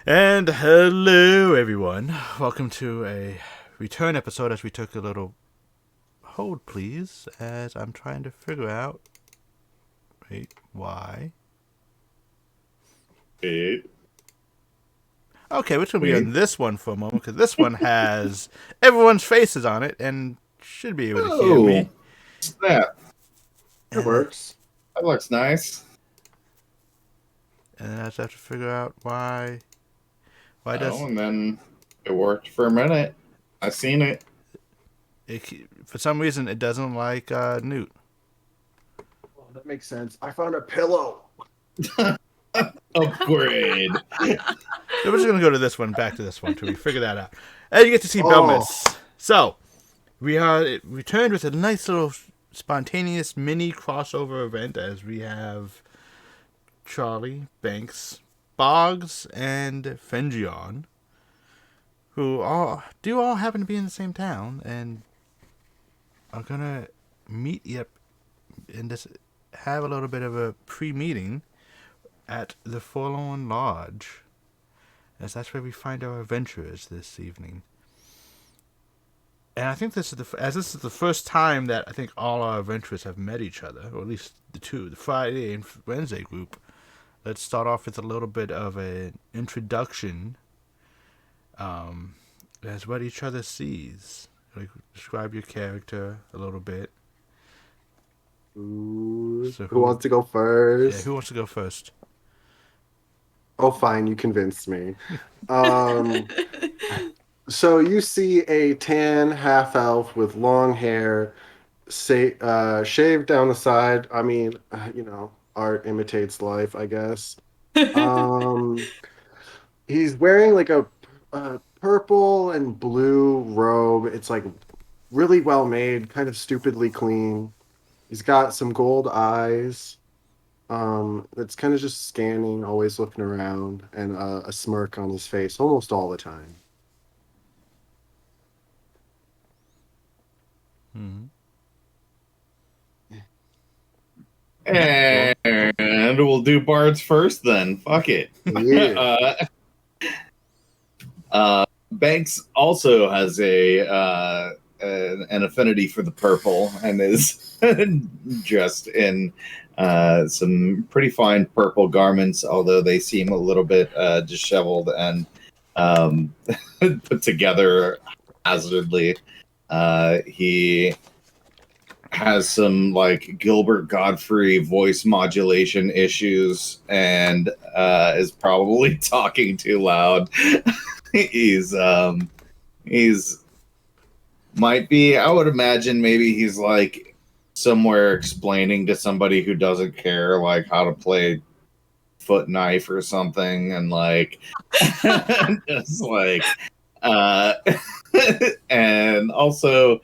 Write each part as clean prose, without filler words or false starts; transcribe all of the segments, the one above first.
And hello, everyone. Welcome to a return episode as we took a little hold, please, as I'm trying to figure out. Wait, why? Okay, we're going to be on this one for a moment because this one has everyone's faces on it and should be able to hear me. Snap. It works. That looks nice. And I just have to figure out why. And then it worked for a minute. I seen it. For some reason, it doesn't like Newt. Well, that makes sense. I found a pillow. Upgrade. So we're just gonna go to this one, back to this one, till we figure that out. And you get to see Belmetz. So we are returned with a nice little spontaneous mini crossover event as we have Charlie, Banks, Boggs, and Fengion, who all happen to be in the same town and are gonna meet and just have a little bit of a pre-meeting at the Forlorn Lodge, as that's where we find our adventurers this evening. And I think this is the first time that I think all our adventurers have met each other, or at least the Friday and Wednesday group. Let's start off with a little bit of an introduction as what each other sees. Like, describe your character a little bit. Ooh, so who wants to go first? Yeah, who wants to go first? Oh, fine, you convinced me. So you see a tan half-elf with long hair, shaved down the side. I mean, art imitates life, I guess. He's wearing like a purple and blue robe. It's like really well made, kind of stupidly clean. He's got some gold eyes. It's kind of just scanning, always looking around, and a smirk on his face almost all the time. Mm-hmm. And we'll do bards first then. Fuck it. Yeah. Banks also has an affinity for the purple and is dressed in some pretty fine purple garments, although they seem a little bit disheveled and put together haphazardly. He has some like Gilbert Godfrey voice modulation issues and is probably talking too loud. he's might be, I would imagine maybe he's like somewhere explaining to somebody who doesn't care like how to play foot knife or something, and like just like and also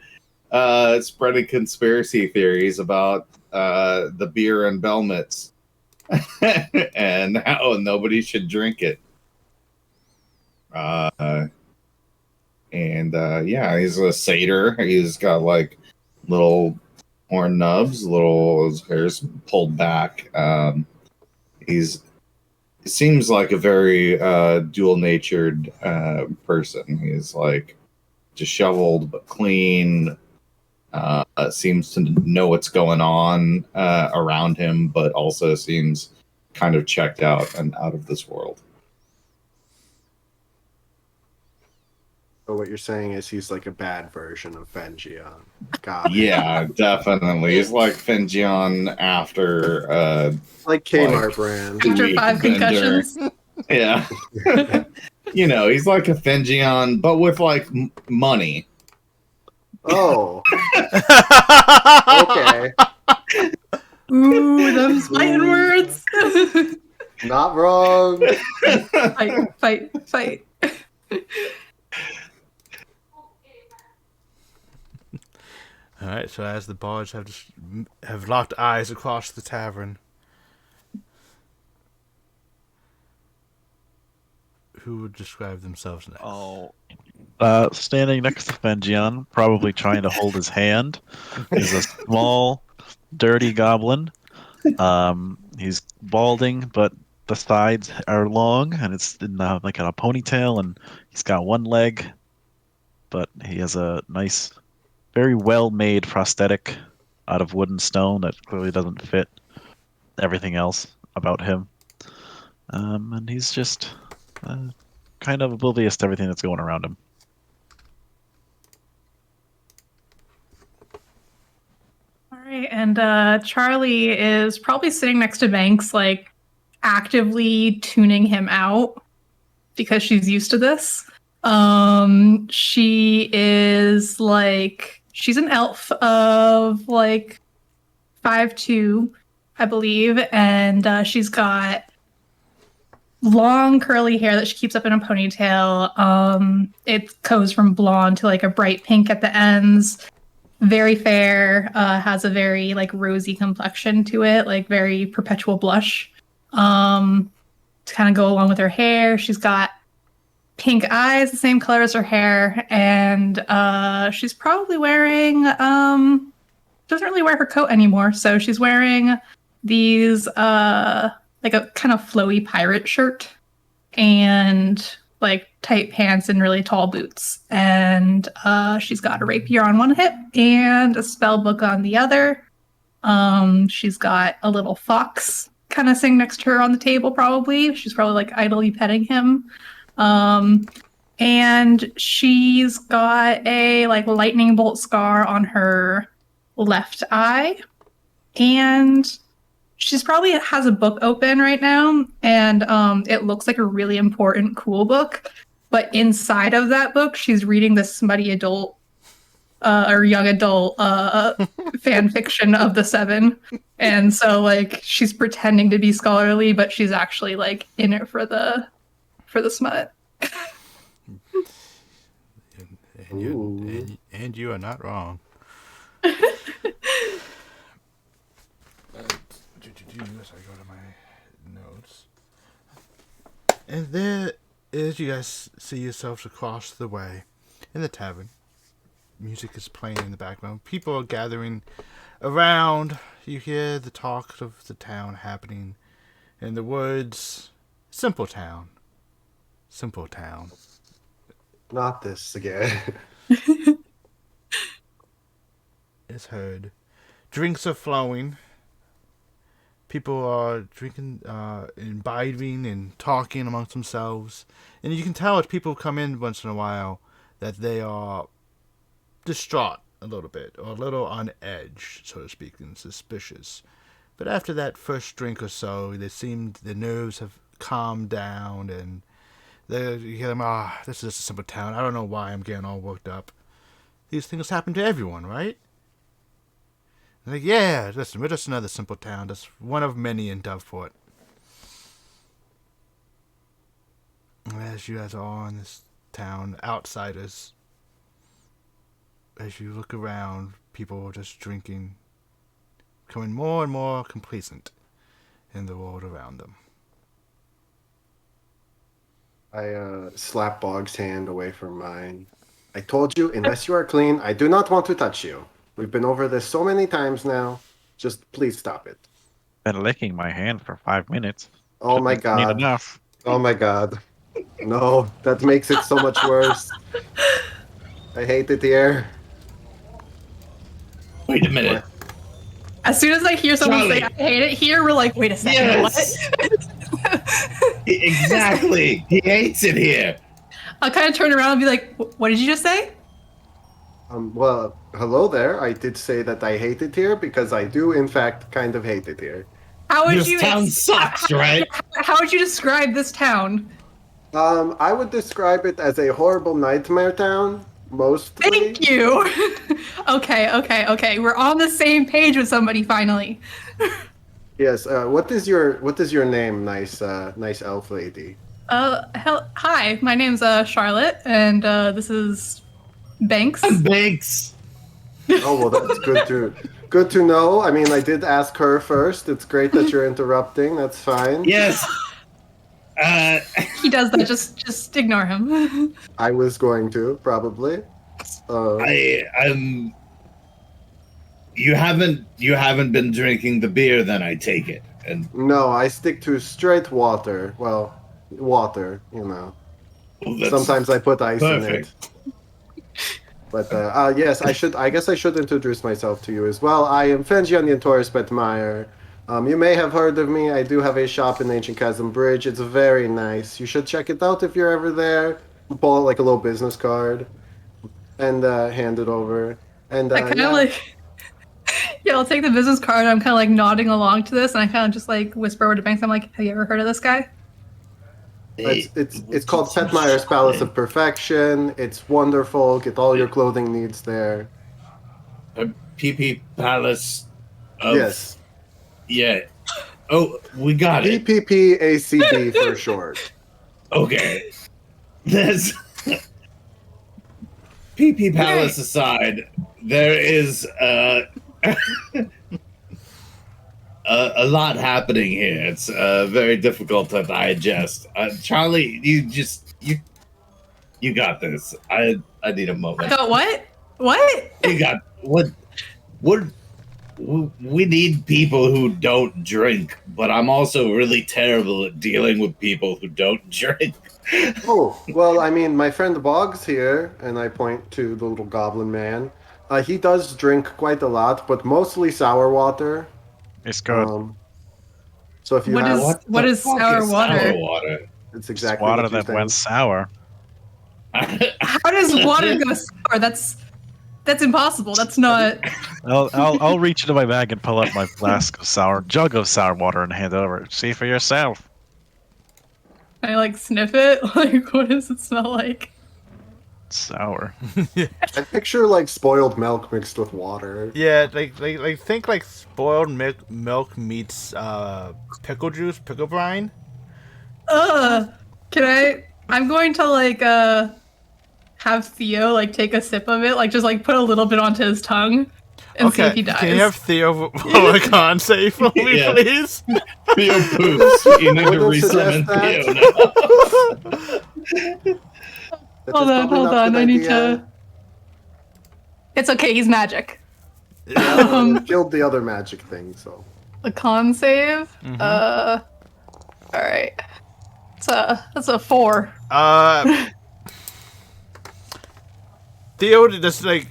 spreading conspiracy theories about the beer in Belmetz and how nobody should drink it. Yeah, he's a satyr. He's got like little horn nubs, his hair's pulled back. He seems like a very dual-natured person. He's like disheveled but clean. Seems to know what's going on around him, but also seems kind of checked out and out of this world. So what you're saying is he's like a bad version of Fengion. Got it. Yeah, definitely. He's like Fengion after like Kmart brand. After 5 concussions. Yeah. He's like a Fengion, but with like money. Oh. Okay. Ooh, those fighting words. Not wrong. Fight. All right, so as the bards have locked eyes across the tavern, who would describe themselves next? Standing next to Fengion, probably trying to hold his hand, is a small, dirty goblin. He's balding, but the sides are long, and it's in like in a ponytail, and he's got one leg, but he has a nice, very well-made prosthetic out of wood and stone that clearly doesn't fit everything else about him. And he's just kind of oblivious to everything that's going around him. All right, and Charlie is probably sitting next to Banks, like actively tuning him out because she's used to this. She is like, she's an elf of like 5'2", I believe, and she's got long curly hair that she keeps up in a ponytail. It goes from blonde to like a bright pink at the ends. Very fair, has a very like rosy complexion to it, like very perpetual blush. To kind of go along with her hair, she's got pink eyes, the same color as her hair, and she's probably wearing doesn't really wear her coat anymore, so she's wearing these like a kind of flowy pirate shirt and like tight pants and really tall boots. And she's got a rapier on one hip and a spell book on the other. She's got a little fox kind of sitting next to her on the table, probably. She's probably like idly petting him. And she's got a like lightning bolt scar on her left eye. And she's probably has a book open right now, and it looks like a really important, cool book. But inside of that book, she's reading this smutty adult or young adult fan fiction of the Seven. And so, like, she's pretending to be scholarly, but she's actually like in it for the smut. And you are not wrong. As I go to my notes, and there is, you guys see yourselves across the way in the tavern. Music is playing in the background. People are gathering around. You hear the talk of the town happening, and the words "simple town, simple town." Not this again. Is heard. Drinks are flowing. People are drinking, imbibing and talking amongst themselves. And you can tell as people come in once in a while that they are distraught a little bit, or a little on edge, so to speak, and suspicious. But after that first drink or so, their nerves have calmed down, and you hear them, this is just a simple town. I don't know why I'm getting all worked up. These things happen to everyone, right? Like, yeah, listen, we're just another simple town, just one of many in Doveport. As you guys are in this town, outsiders, as you look around, people are just drinking, becoming more and more complacent in the world around them. I slap Bog's hand away from mine. I told you, unless you are clean, I do not want to touch you. We've been over this so many times now. Just please stop it. Been licking my hand for 5 minutes. Oh my Need god. enough. Oh my god. No, that makes it so much worse. I hate it here. Wait a minute. As soon as I hear someone Charlie. say I hate it here, we're like, wait a second, Yes. what? Exactly. He hates it here. I'll kind of turn around and be like, what did you just say? Well, hello there. I did say that I hate it here because I do, in fact, kind of hate it here. How would This you town sucks, right? How would you describe this town? I would describe it as a horrible nightmare town, mostly. Thank you. Okay. We're on the same page with somebody finally. Yes. What is your name, nice elf lady? Hi, my name's Charlotte, and this is Banks. Thanks. Oh well, that's good to know. I mean, I did ask her first. It's great that you're interrupting. That's fine. Yes. He does that. Just ignore him. I was going to probably. You haven't been drinking the beer, then I take it. And No, I stick to straight water. Well, water, you know. well, that's Sometimes I put ice in perfect. it. But yes, I should. I guess I should introduce myself to you as well. I am Fenjian Torres Betmeyer. You may have heard of me. I do have a shop in Ancient Chasm Bridge. It's very nice. You should check it out if you're ever there. Pull out like a little business card and hand it over. And I kind of yeah. like, yeah, I'll take the business card. And I'm kind of like nodding along to this, and I kind of just like whisper over to Banks. I'm like, "Have you ever heard of this guy?" It's called Petmeyer's Palace of Perfection. It's wonderful. Get all your clothing needs there. PP Palace. Of, Yes. Yeah. Oh, we got it. PPPACB for short. Okay. There's PP Palace aside, there is a lot happening here. It's very difficult to digest. Charlie, you got this. I need a moment. I thought, what? What? You got what? We need people who don't drink, but I'm also really terrible at dealing with people who don't drink. Oh, well, I mean, my friend Boggs here, and I point to the little goblin man. He does drink quite a lot, but mostly sour water. It's good. So if you What have, is- what is sour water? Sour water. it's It's exactly water what you that think. went sour. How does water go sour? That's impossible. That's not. I'll reach into my bag and pull out my jug of sour water and hand it over. See for yourself. Can I like sniff it? Like, what does it smell like? It's sour. I picture like spoiled milk mixed with water. Yeah, like think like spoiled milk meets pickle juice, pickle brine. Can I? I'm going to like have Theo like take a sip of it, like just like put a little bit onto his tongue and see if he dies. Can you have Theo roll a con save for me, Yeah. please? Theo poops. You need to Wouldn't suggest resummon Theo now. That Hold is on, probably hold not a on. good I need idea. to. It's okay. He's magic. It killed the other magic thing, so. A con save. All right. That's a 4. Theo just like,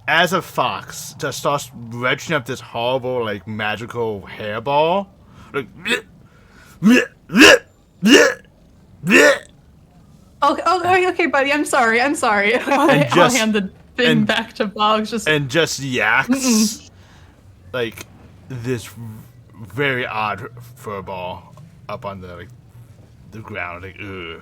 as a fox, just starts retching up this horrible like magical hairball, like. Okay, buddy. I'm sorry. I'll just- hand the thing and- back to Boggs. And just yaks like this very odd fur ball up on the ground, like ugh.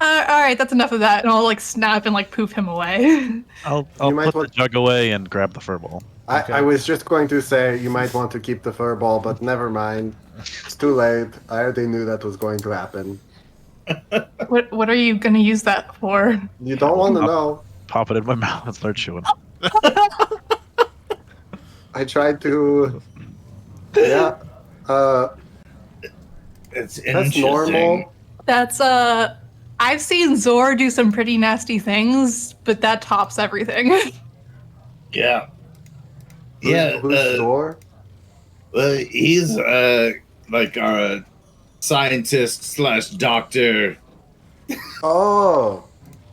All right, that's enough of that, and I'll like snap and like poof him away. I'll You might put want- the jug away and grab the fur ball. I was just going to say you might want to keep the fur ball, but never mind. It's too late. I already knew that was going to happen. What are you gonna use that for? You don't want to know. Pop it in my mouth and start chewing. I tried to. Yeah. It's That's interesting. normal. That's I've seen Zor do some pretty nasty things, but that tops everything. Yeah. Yeah. Who's Zor? He's like our scientist / doctor. Oh.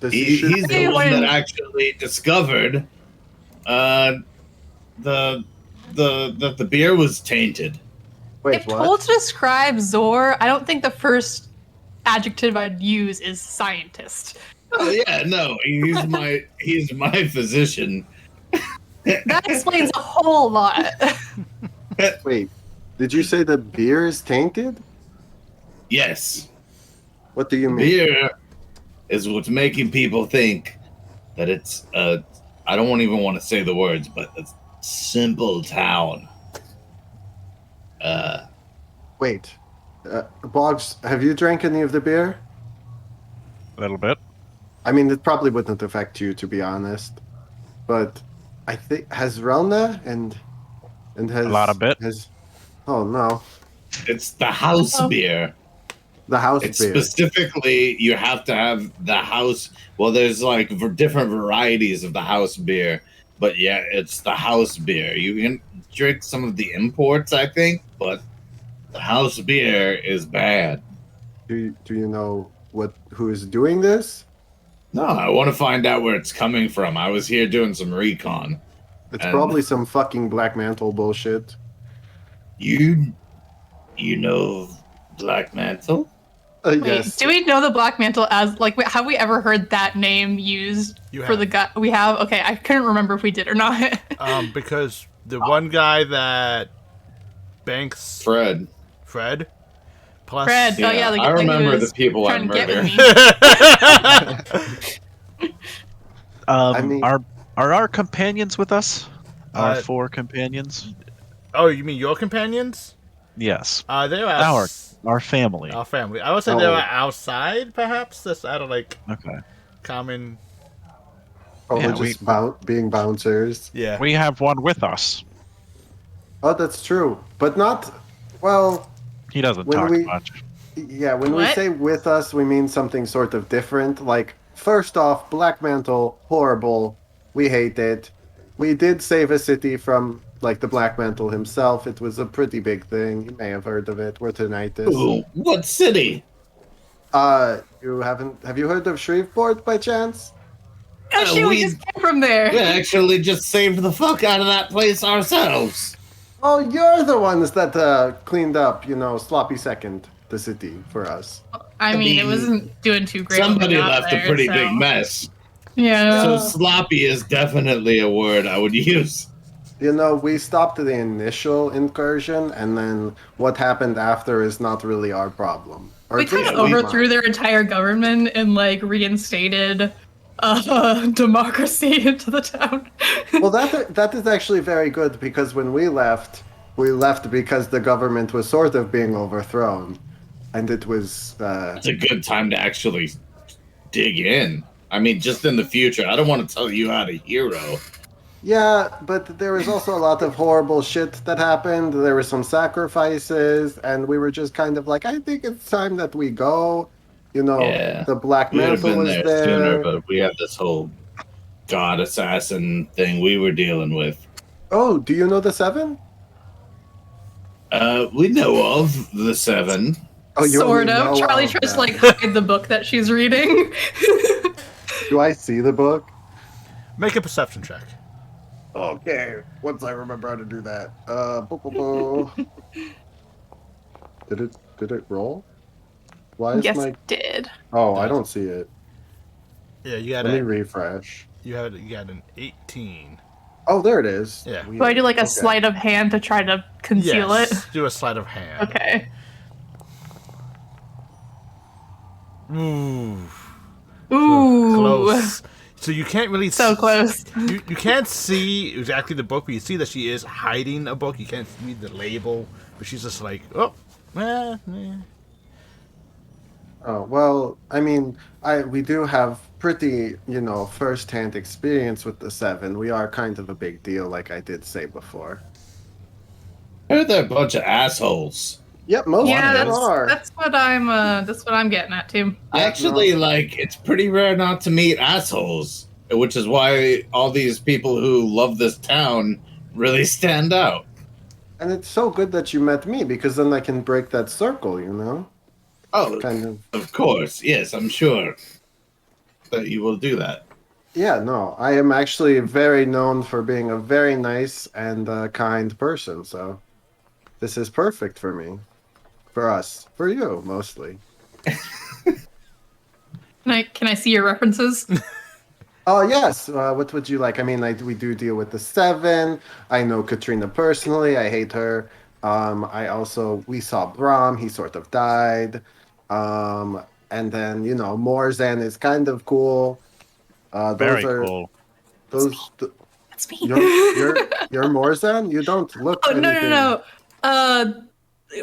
Does he shoot? He's the one that actually discovered that the beer was tainted. Wait, If what? told to describe Zor, I don't think the first adjective I'd use is scientist. Oh yeah, no, he's my physician. That explains a whole lot. Wait, did you say the beer is tainted? Yes, What do you mean? beer is what's making people think that it's I don't even want to say the words, but it's simple town. Wait, Boggs, have you drank any of the beer? A little bit. I mean, it probably wouldn't affect you, to be honest. But I think has Relna and has A lot of bit. Has, oh no, It's the house beer. the house It's beer. specifically you have to have the house. Well, there's like different varieties of the house beer, but yeah, it's the house beer. You can drink some of the imports, I think, but The house beer is bad. Do you know who is doing this? No, I want to find out where it's coming from. I was here doing some recon. It's And- probably some fucking Black Mantle bullshit. You know Black Mantle? Wait, Yes. do we know the Black Mantle as like? Have we ever heard that name used for the guy? We have. Okay, I couldn't remember if we did or not. Because the one guy that banks Fred. plus Fred. Oh yeah, the guy I who remember was the people I trying to get with murdered. me. I mean- are our companions with us? Our Uh, 4 companions? Oh, you mean your companions? Yes. They're Our family. our family. I would say Oh. they were outside, perhaps. That's out of like Okay. common. Probably Yeah, just being bouncers. Yeah. We have one with us. Oh, that's true. But not... Well, He doesn't When talk we- much. yeah, when we What? say with us, we mean something sort of different. Like, first off, Black Mantle, horrible. We hate it. We did save a city from, like, the Black Mantle himself. It was a pretty big thing. You may have heard of it. We're Tinnitus. Ooh, what city? Have you heard of Shreveport by chance? Oh shit, we we- just came from there. We actually just saved the fuck out of that place ourselves. Oh, you're the ones that cleaned up, sloppy second, the city for us. I mean, it mean, wasn't doing too great. when we Somebody got left there, a pretty so- big mess. Yeah. So sloppy is definitely a word I would use. We stopped the initial incursion, and then what happened after is not really our problem. Or We at kind least of not overthrew mine. their entire government and like reinstated democracy into the town. Well, that is actually very good, because when we left because the government was sort of being overthrown, and it was It's a good time to actually dig in. I mean, just in the future. I don't want to tell you how to hero. yeah, but there was also a lot of horrible shit that happened. There were some sacrifices, and we were just kind of like, I think it's time that we go. Yeah. The Black We would have Mantle been was there there. sooner, but we had this whole god assassin thing we were dealing with. Oh, do you know the Seven? We know of the 7. Oh, you Sort only of. know Charlie of tries to them. like hide the book that she's reading. Do I see the book? Make a perception check. Okay, once I remember how to do that. Boo. Did it roll? Why is Yes, my... it did. Oh, I don't see it. Yeah, you got Let me a, refresh. you got an 18. Oh, there it is. Yeah. Do I do like a Okay. sleight of hand to try to conceal Yes, do a sleight of hand. it? Okay. Ooh, Ooh. close. So you can't really So close. You can't see exactly the book, but you see that she is hiding a book. You can't read the label, but she's just like, oh, eh. Oh, well, I mean, we do have pretty, first-hand experience with the Seven. We are kind of a big deal, like I did say before. Heard they're a bunch of assholes. Yep, most Yeah, of them that's are. that's what I'm getting at too. Yeah, Actually, it's pretty rare not to meet assholes, which is why all these people who love this town really stand out. And it's so good that you met me, because then I can break that circle, Oh, Kind of. of course. Yes, I'm sure that you will do that. Yeah, no, I am actually very known for being a very nice and kind person, so this is perfect for me. For us. For you, mostly. Can I see your references? Oh, yes. What would you like? I mean, we do deal with the Seven. I know Katrina personally. I hate her. We saw Brahm. He sort of died. And then, Morzan is kind of cool. Very cool. That's me. You're Morzan? You don't look Oh, no. anything-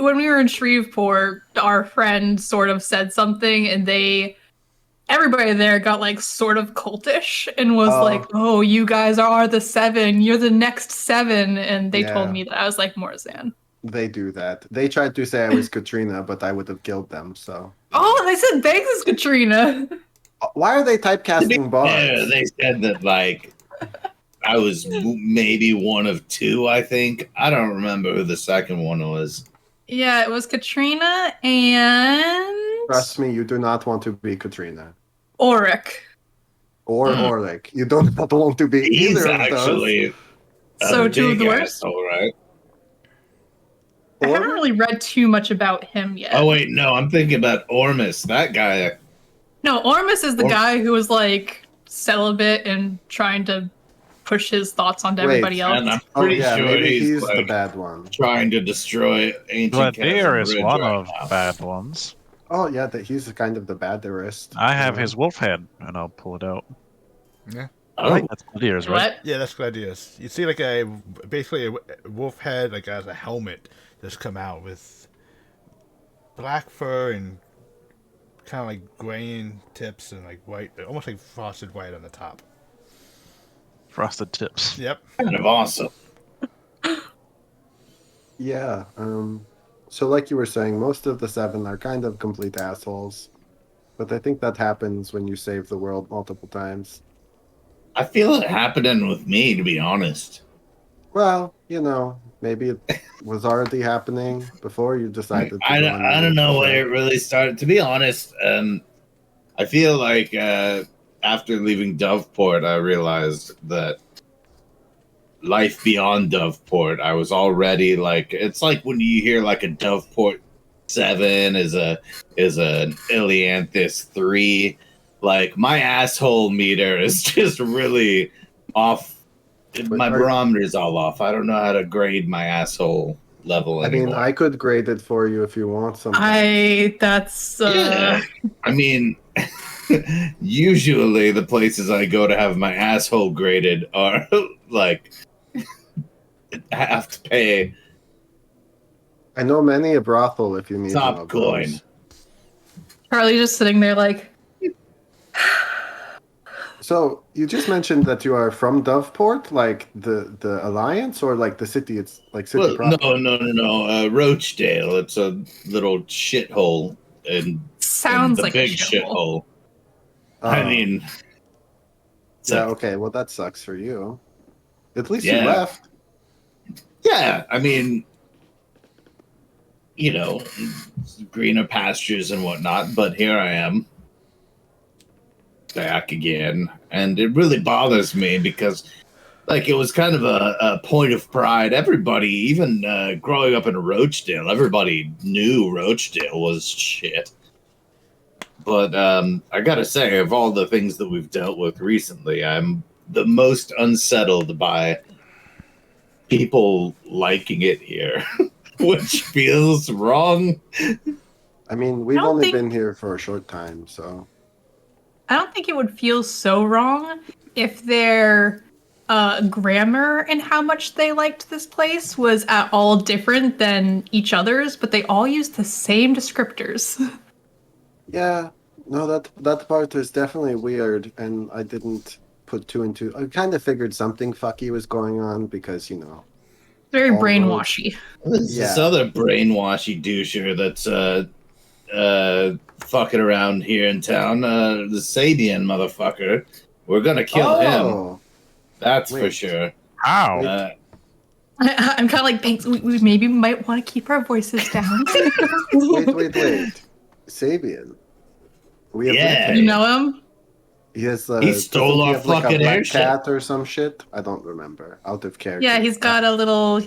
When we were in Shreveport, our friend sort of said something, and everybody there got like sort of cultish and was Oh. like, "Oh, you guys are the Seven. You're the next Seven." And they Yeah. told me that I was like Morzan. They do that. They tried to say I was Katrina, but I would have killed them, so. Oh, they said Banks is Katrina. Why are they typecasting bars? Yeah, they said that I was maybe one of 2. I think I don't remember who the second one was. Yeah, it was Katrina and Trust me, you do not want to be Katrina Auric. or Orlick. You don't want to be He's either of those. actually So a two of big the worst. asshole, right? I haven't Orlick? really read too much about him yet. Oh wait, no, I'm thinking about Ormus. That guy. No, Ormus is the Or- guy who was like celibate and trying to push his thoughts onto Wait, everybody else. And I'm Oh pretty yeah, sure maybe he's like the bad one. trying to destroy ancient Gladier Chasm is Ridge one right of now. the bad ones. Oh yeah, that he's kind of the badderist. I have his wolf head, and I'll pull it out. Yeah. Oh, That's Gladier's, right? What? Yeah, that's Gladius. You see like basically a wolf head like as a helmet just come out with black fur and kind of like grain tips and like white, almost like frosted white on the top. Frosted tips. Yep. kind of awesome. Yeah. So like you were saying, most of the 7 are kind of complete assholes. But I think that happens when you save the world multiple times. I feel it happening with me, to be honest. Well, maybe it was already happening before you decided to I go don't, on I your don't know trip. where it really started. To be honest, I feel like after leaving Doveport, I realized that life beyond Doveport, I was already like, it's like when you hear like a Doveport 7 is an Ilianthus 3. Like my asshole meter is just really off. My barometer's all off. I don't know how to grade my asshole level I mean, anymore. I could grade it for you if you want something. That's Yeah. I mean, usually the places I go to have my asshole graded are like I have to pay I know many a brothel if you need one top of coin. those. Charlie just sitting there like, So you just mentioned that you are from Doveport, like the Alliance, or like the city? It's like city Well, proper. no. Roachdale. It's a little shithole in sounds the like big a shithole. shithole. I Oh. mean, it's Yeah, a- okay. Well, that sucks for you. At least you Yeah. left. yeah. I mean, greener pastures and whatnot. But here I am, back again, and it really bothers me because, like, it was kind of a point of pride. Everybody, even growing up in Roachdale, everybody knew Roachdale was shit. But I gotta say, of all the things that we've dealt with recently, I'm the most unsettled by people liking it here, which feels wrong. I mean, we've I don't only think- been here for a short time, so I don't think it would feel so wrong if their grammar and how much they liked this place was at all different than each other's, but they all used the same descriptors. yeah. No, that part is definitely weird, and I didn't put 2 and 2. I kind of figured something fucky was going on because Very All brainwashy. There's this Yeah. other brainwashy doucher that's fucking around here in town. The Sabian motherfucker. We're gonna kill him. Oh, That's for Wait. sure. How? Uh, I'm kind of like, thanks. We maybe might want to keep our voices down. wait. Sabian. We have Yeah. met him. You know him? He has. He stole doesn't he our have, like, a fucking black airship. cat or some shit. I don't remember. Out of character. Yeah, he's got a little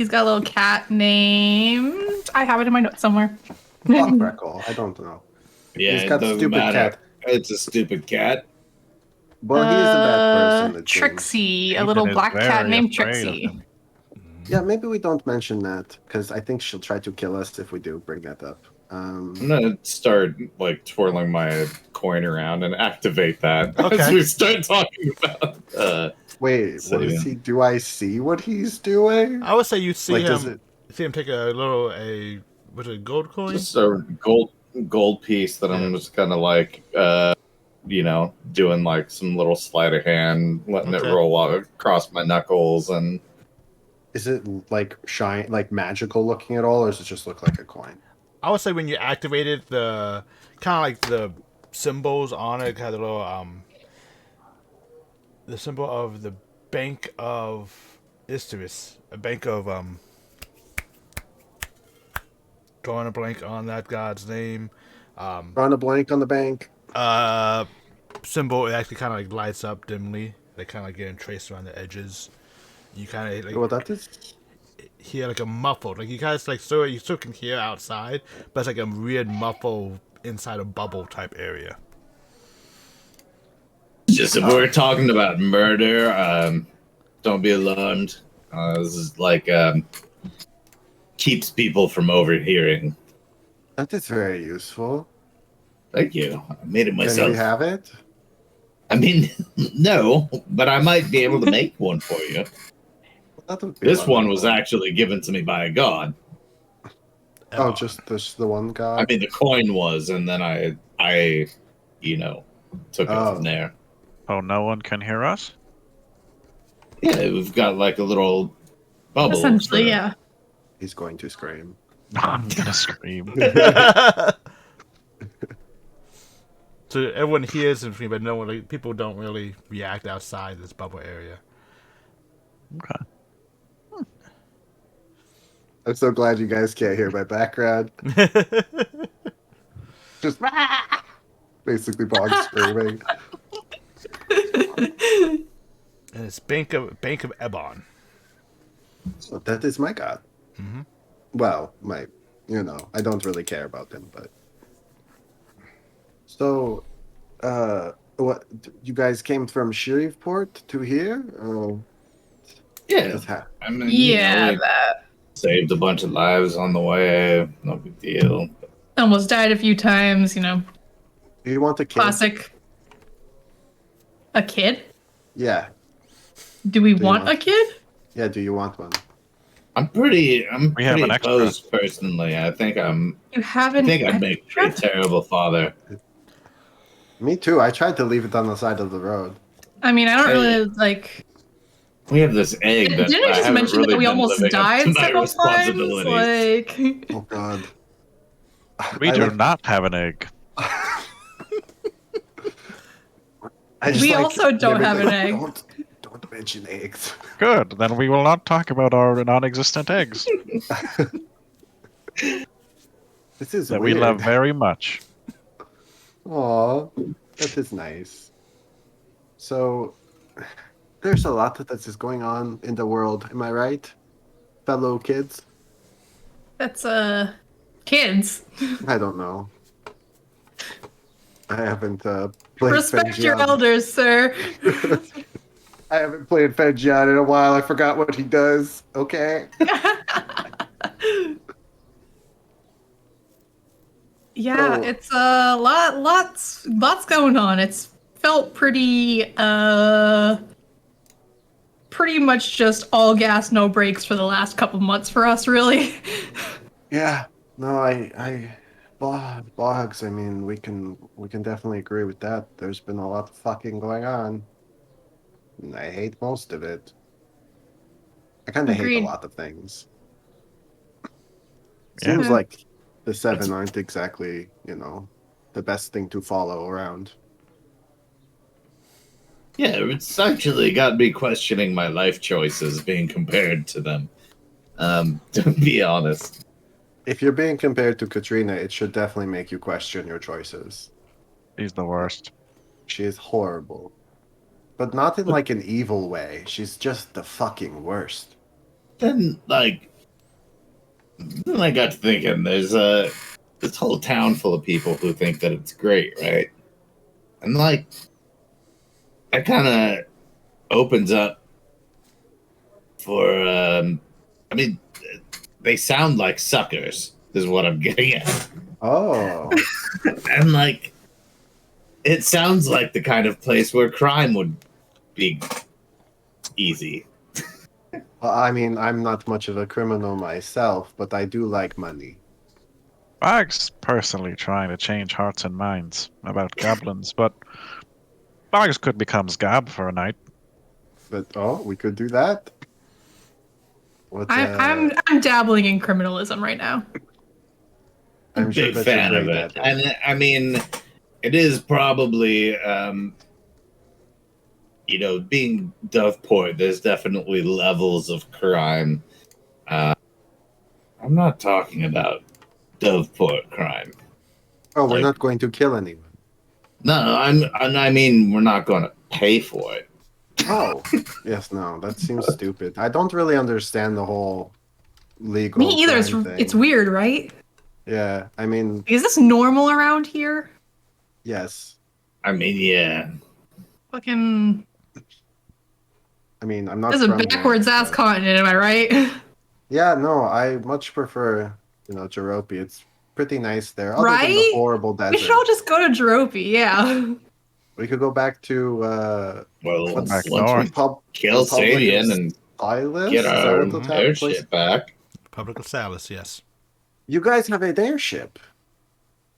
cat named. I have it in my notes somewhere. Freckle. I don't know. yeah, He's it got doesn't stupid matter. cat. It's a stupid cat. Well, he is a bad person. it seems. Trixie, a Ethan little is black cat very named afraid of Trixie. him. Yeah, maybe we don't mention that because I think she'll try to kill us if we do bring that up. I'm gonna start like twirling my coin around and activate that as Okay. we start talking about. Wait, what Sabian. is he? Do I see what he's doing? I would say you see Like, does him. it? See him take was it a gold coin? Just a gold piece that I'm just kind of like doing like some little sleight of hand, letting Okay. it roll out across my knuckles, and Is it like like magical looking at all, or does it just look like a coin? I would say when you activated the kind of like the symbols on it, kind of the little the symbol of the Bank of Isteris, a bank of drawing a blank on that god's name. Drawing a blank on the bank. Symbol, it actually kind of like lights up dimly. They kind of like getting traced around the edges. You kind of like Well, that is. hear like a muffled, like you guys like so you still can hear outside, but it's like a weird muffle inside a bubble type area. Just if we're talking about murder, don't be alarmed. This is like keeps people from overhearing. That is very useful. Thank you. I made it Can myself. we have it? I mean, no, but I might be able to make one for you. That would be This one was wonderful. actually given to me by a god. Oh, just the one guy. I mean, the coin was, and then I, you know, took it Oh. from there. Oh, no one can hear us? Yeah, we've got like a little bubble. Essentially, for- yeah. He's going to scream. I'm gonna scream. So everyone hears and but no one, like, people don't really react outside this bubble area. Okay. I'm so glad you guys can't hear my background. Just basically Bog screaming. And it's Bank of Ebon. So that is my god. Mhm. Well, I don't really care about him, but. So, what you guys came from Shreveport to here? Yeah, I mean, Yeah, we that saved a bunch of lives on the way. No big deal. almost died a few times, Do you want a kid? classic. A kid? Yeah, Do we you want want- a kid? yeah. Do you want one? I'm pretty We have an extra. opposed personally. I think You I haven't. think I'd make a pretty terrible father. Me too. I tried to leave it on the side of the road. I mean, I don't Hey. really like. We have this egg that Didn't I just haven't mention really that we been almost living up to died my several times? responsibilities. Like, Oh God. We I do like- not have an egg. I just We like also don't have an egg. Don't mention eggs. Good. Then we will not talk about our non-existent eggs This is that weird. we love very much. Aw, that is nice. So, there's a lot that is going on in the world. Am I right, fellow kids? that's kids. I don't know. I haven't played Respect your Fenjian. elders, sir. I haven't played Fenjian in a while. I forgot what he does. Okay. Yeah, So- it's a lots going on. It's felt pretty much just all gas, no brakes for the last couple months for us, really. Yeah. No, Bogs. I mean, we can definitely agree with that. There's been a lot of fucking going on. And I hate most of it. I kind of hate Agreed. a lot of things. Yeah. Seems like the seven aren't exactly, the best thing to follow around. Yeah, it's actually got me questioning my life choices being compared to them. To be honest. If you're being compared to Katrina, it should definitely make you question your choices. He's the worst. She is horrible. But not in like an evil way. She's just the fucking worst. Then I got to thinking, there's this whole town full of people who think that it's great, right? And that kind of opens up for, I mean, they sound like suckers, is what I'm getting at. Oh. And it sounds like the kind of place where crime would be easy. Well, I mean, I'm not much of a criminal myself, but I do like money. Bog's personally trying to change hearts and minds about goblins, but Boggs could become Sgab for a night. But we could do that. What, I'm dabbling in criminalism right now. I'm sure Big that fan you're of great it. at it. And I mean, it is probably, being Doveport, there's definitely levels of crime. I'm not talking about of crime. Oh, we're Like- not going to kill anyone. No, I mean we're not going to pay for it. Oh, yes, no, that seems stupid. I don't really understand the whole legal. Me either. It's, crime thing. it's weird, right? Yeah, I mean, Is this normal around here? yes. I mean, yeah. Fucking. I mean, I'm not. This is a from here, backwards ass but- continent, am I right? Yeah, no, I much prefer, Geropy. It's pretty nice there. Other than the Right? horrible We desert. should all just go to Geropy, yeah. We could go back to Well, what's back once we north. kill Republic of Sabian and Silas? get Is that our what the place- airship back. Republic of Salis, yes. You guys have an airship.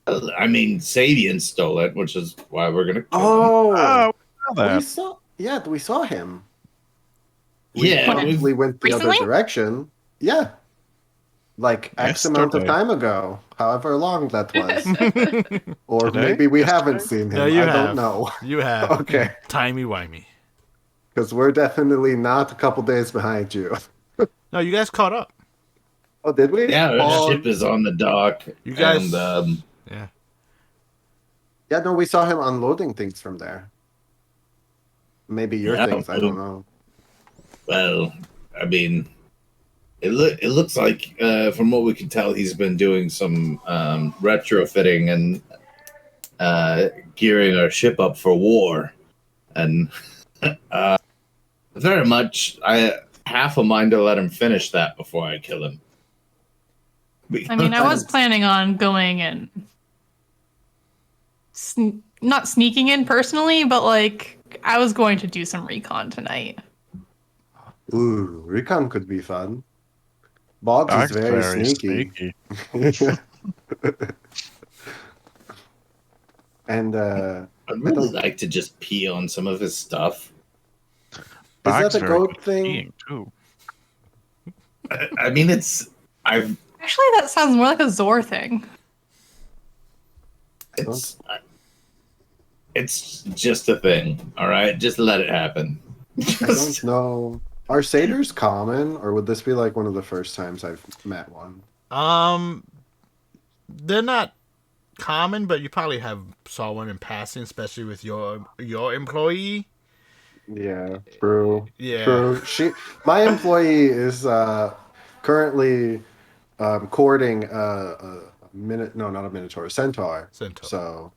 I mean, Sabian stole it, which is why we're gonna kill him. Oh, we know we that. saw. Yeah, we saw him. Yeah, Probably went the Recently? other direction. Yeah, like X amount of Yesterday. time ago, however long that was, or Today? maybe we haven't seen him. No, you I have. don't know. You have. Okay, Timey-wimey. because we're definitely not a couple days behind you. No, you guys caught up. Oh, did we? Yeah, the Oh, ship is on the dock. You guys- And, Yeah. Yeah, no, we saw him unloading things from there. Maybe your Yeah, things. I don't know. well, I mean, it looks like, from what we can tell, he's been doing some retrofitting and gearing our ship up for war. And very much, I half a mind to let him finish that before I kill him. I mean, I was planning on going and not sneaking in personally, but like I was going to do some recon tonight. Ooh, recon could be fun. Boggs That's is very sneaky. And I'd really like to just pee on some of his stuff. Bog's a very goat good at thing? skiing, too. I mean, I've Actually, that sounds more like a Zor thing. it's just a thing. All right, just let it happen. I don't know. Are satyrs common, or would this be like one of the first times I've met one? They're not common, but you probably have saw one in passing, especially with your employee. Yeah, true. Yeah. True. My employee is currently courting a not a minotaur, a centaur. Centaur.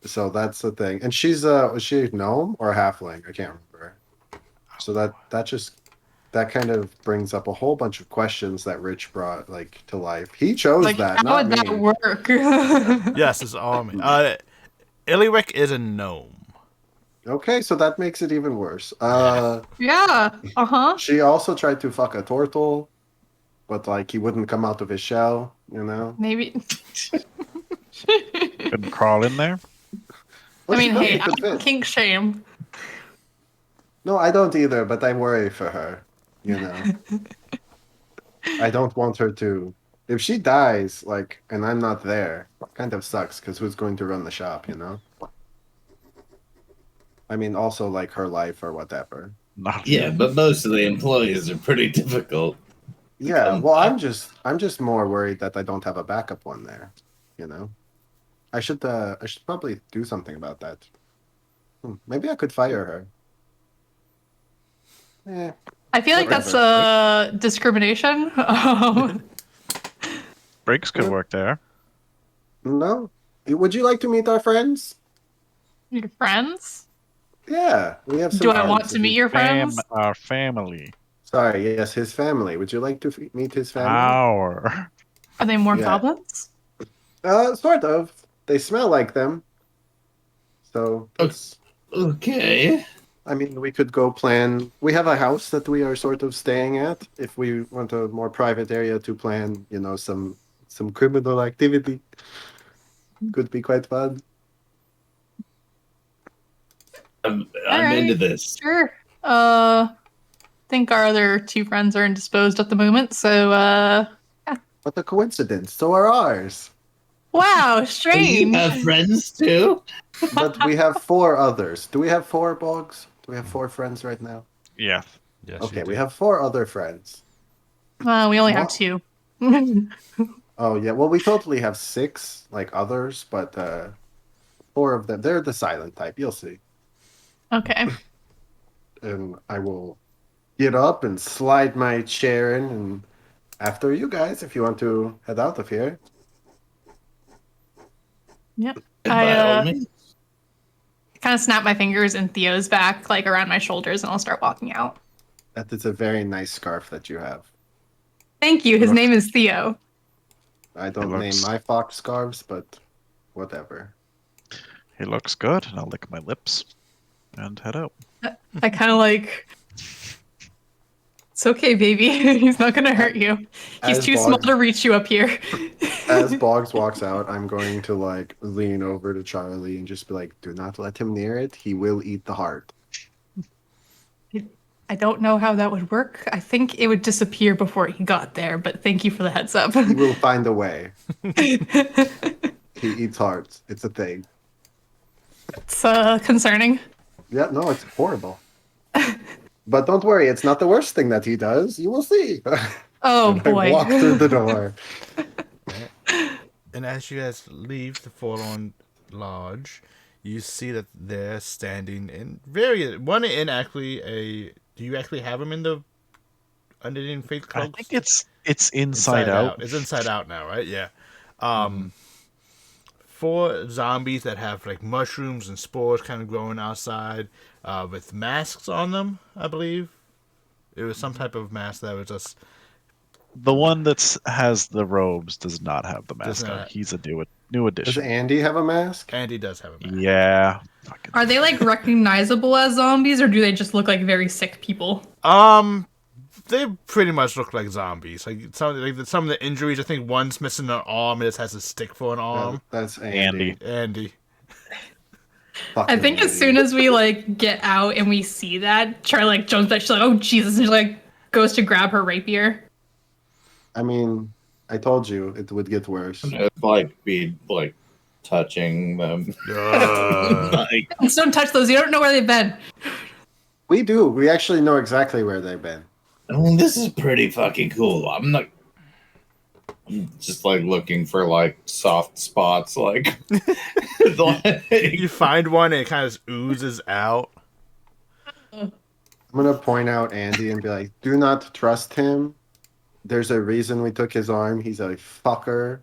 So that's the thing. And she's was she a gnome or a halfling? I can't remember. So that kind of brings up a whole bunch of questions that Rich brought like to life. He chose Like, that, how not would me. that work? Yes, it's army. Illyric is a gnome. Okay, so that makes it even worse. Yeah. Uh-huh. She also tried to fuck a turtle, but like he wouldn't come out of his shell, Maybe. Couldn't crawl in there. I mean, Well, hey, he could I don't fit. kink shame. No, I don't either, but I worry for her, I don't want her to. If she dies, like, and I'm not there, kind of sucks, because who's going to run the shop, I mean, also, like, her life or whatever. Not Yeah, but most of the employees are pretty difficult. Yeah, Um, well, I'm just more worried that I don't have a backup one there, I should probably do something about that. Maybe I could fire her. Eh, I feel like that's discrimination. Breaks could work there. no. Would you like to meet our friends? Your friends? Yeah, we have some Do I friends. want to meet your friends? Our family. Sorry, yes, his family. Would you like to meet his family? Our. Are they more Yeah. goblins? Sort of. They smell like them. So, Okay. I mean, we could go plan. We have a house that we are sort of staying at. If we want a more private area to plan, some criminal activity, could be quite fun. I'm Alright. into this. Sure. Think our other two friends are indisposed at the moment, so What a coincidence! So are ours. wow, You strange. have friends too? But we have 4 others. Do we have 4 Bogs? Do we have 4 friends right now? Yeah. Yes, Okay, you we do. have 4 other friends. We only have What? two. Oh yeah, well we totally have 6 like others, but 4 of them they're the silent type. You'll see. Okay. And I will get up and slide my chair in, and after you guys, if you want to head out of here. Yep. By all means. Kind of snap my fingers in Theo's back, like around my shoulders, and I'll start walking out. That is a very nice scarf that you have. Thank you. His name is Theo. I don't It name looks- my fox scarves, but whatever. He looks good, and I'll lick my lips and head out. I kind of like. It's okay, baby. He's not gonna hurt you. He's As too small Boggs- to reach you up here. As Boggs walks out, I'm going to like lean over to Charlie and just be like, "Do not let him near it. He will eat the heart." I don't know how that would work. I think it would disappear before he got there, but thank you for the heads up. He will find a way. He eats hearts. It's a thing. It's concerning. Yeah, no, it's horrible. But don't worry, it's not the worst thing that he does. You will see. Oh And boy. I walk through the door. And as you guys leave the Forlorn Lodge, you see that they're standing in one in actually a. Do you actually have them in the Unending Faith I cloaks? think it's inside out. It's inside out now, right? Yeah. 4 zombies that have like mushrooms and spores kind of growing outside, with masks on them. I believe it was some type of mask that was just. The one that has the robes does not have the Does mask not on. have- He's a new Does addition. Andy have a mask? Andy does have a mask. Yeah. Fucking- Are they like recognizable as zombies, or do they just look like very sick people? They pretty much look like zombies. Like some of the injuries. I think one's missing an arm and it has a stick for an arm. That's Andy. Andy. Fucking I think as Andy. soon as we like get out and we see that, Charlie like jumps back. She's like, "Oh Jesus!" and she like goes to grab her rapier. I mean, I told you it would get worse. It's like be like touching them. Like, Just don't touch those. You don't know where they've been. We do. We actually know exactly where they've been. oh, this is pretty fucking cool. I'm just like looking for like soft spots, like, You find one and it kind of oozes out. I'm gonna point out Andy and be like, "Do not trust him. There's a reason we took his arm. He's a fucker."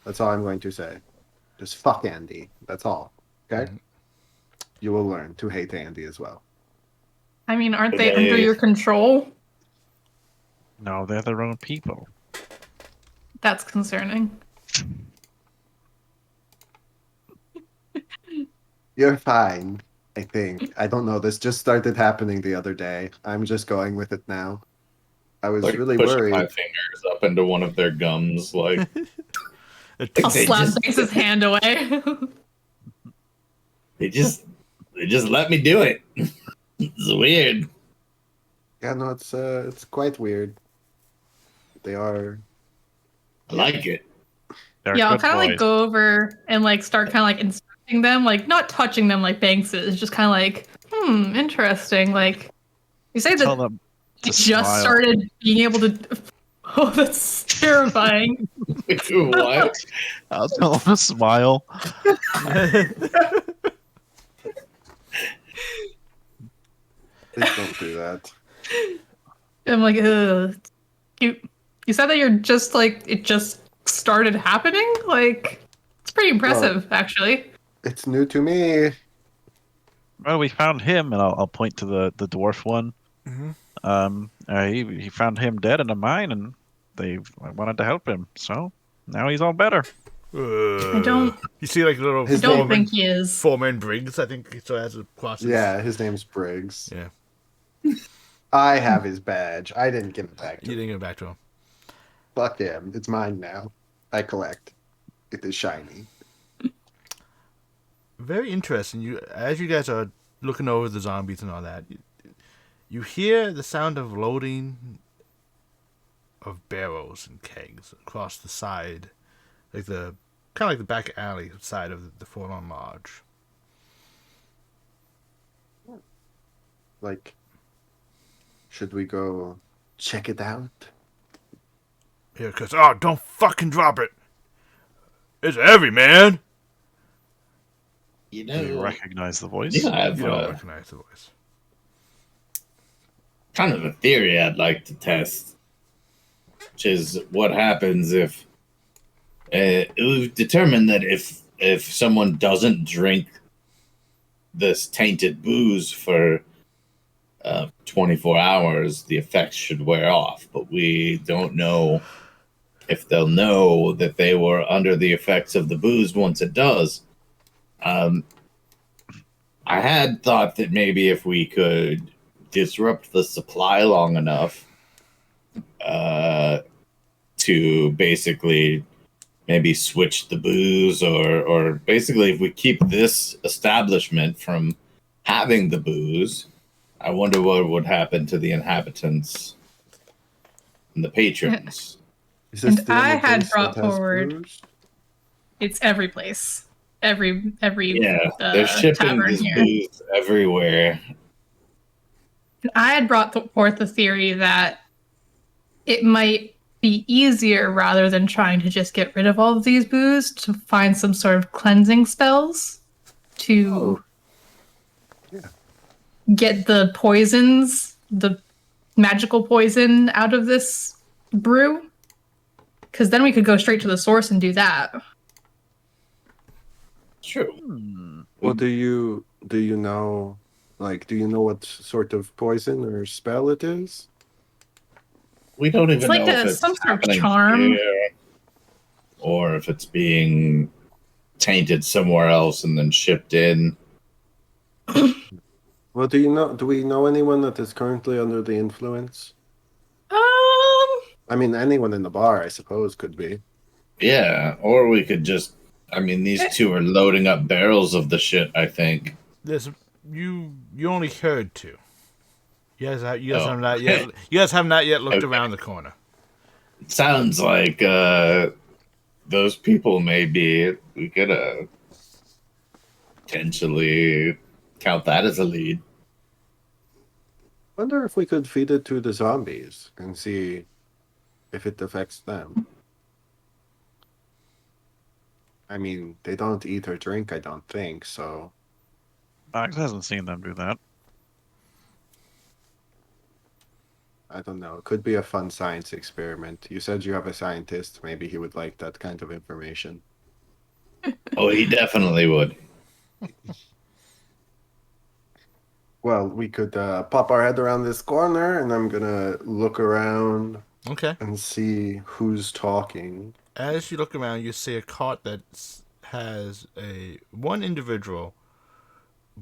That's all I'm going to say. Just fuck Andy. That's all. Okay? You will learn to hate Andy as well. I mean, aren't they Okay. under your control? No, they're their own people. That's concerning. You're fine, I think. I don't know. This just started happening the other day. I'm just going with it now. I was like really pushing worried. my fingers up into one of their gums, like I'll They slap just- Banks' hand away. they just let me do it. It's weird. Yeah, no, it's quite weird. They are. I like it. They're Yeah, I'll good kind of like boys. go over and like start kind of like inspecting them, like not touching them like Banks is, just kind of like, interesting. Like you say Tell that them you to just smile. started being able to. Oh, that's terrifying. What? I'll tell them to smile. Please don't do that. I'm like, ugh. You said that you're just like it just started happening. Like it's pretty impressive, actually. It's new to me. Well, we found him, and I'll point to the dwarf one. He found him dead in a mine, and they wanted to help him. So now he's all better. I don't. You see, like little His I don't Foreman, think he is. Foreman Briggs. I think he still has a cross. Yeah, his name's Briggs. Yeah. I have his badge. I didn't give it back to You him. didn't get back to him. Fuck him. It's mine now. I collect. It is shiny. Very interesting. As you guys are looking over the zombies and all that, you hear the sound of loading of barrels and kegs across the side, like the kind of like the back alley side of the Forlorn Lodge. Like, should we go check it out? Here, cause don't fucking drop it. It's heavy, man. You Do you know, recognize the voice? yeah, I have You don't recognize the voice. kind of a theory I'd like to test, which is what happens if we've determined that if someone doesn't drink this tainted booze for 24 hours, the effects should wear off. But we don't know if they'll know that they were under the effects of the booze once it does. I had thought that maybe if we could disrupt the supply long enough to basically maybe switch the booze, or basically if we keep this establishment from having the booze, I wonder what would happen to the inhabitants and the patrons. Is this And the only I had place brought that has forward- booze? It's every place. Every Yeah, they're shipping tavern this here. booze everywhere. I had brought forth the theory that it might be easier, rather than trying to just get rid of all of these booze, to find some sort of cleansing spells to get the poisons, the magical poison out of this brew. Because then we could go straight to the source and do that. True. Well, do you know, do you know what sort of poison or spell it is? We don't even It's like know if it's some sort of happening charm. here, or if it's being tainted somewhere else and then shipped in. Well, do we know anyone that is currently under the influence? I mean, anyone in the bar, I suppose, could be. Yeah, or we could just. I mean, these two are loading up barrels of the shit, I think. You only heard two. You guys have Oh. not yet. You guys have not yet looked around the corner. It sounds like those people maybe. We could potentially count that as a lead. Wonder if we could feed it to the zombies and see if it affects them. I mean, they don't eat or drink, I don't think, so... Max hasn't seen them do that. I don't know. It could be a fun science experiment. You said you have a scientist. Maybe he would like that kind of information. Oh, he definitely would. Well, we could pop our head around this corner, and I'm gonna look around Okay. and see who's talking. As you look around, you see a cart that has one individual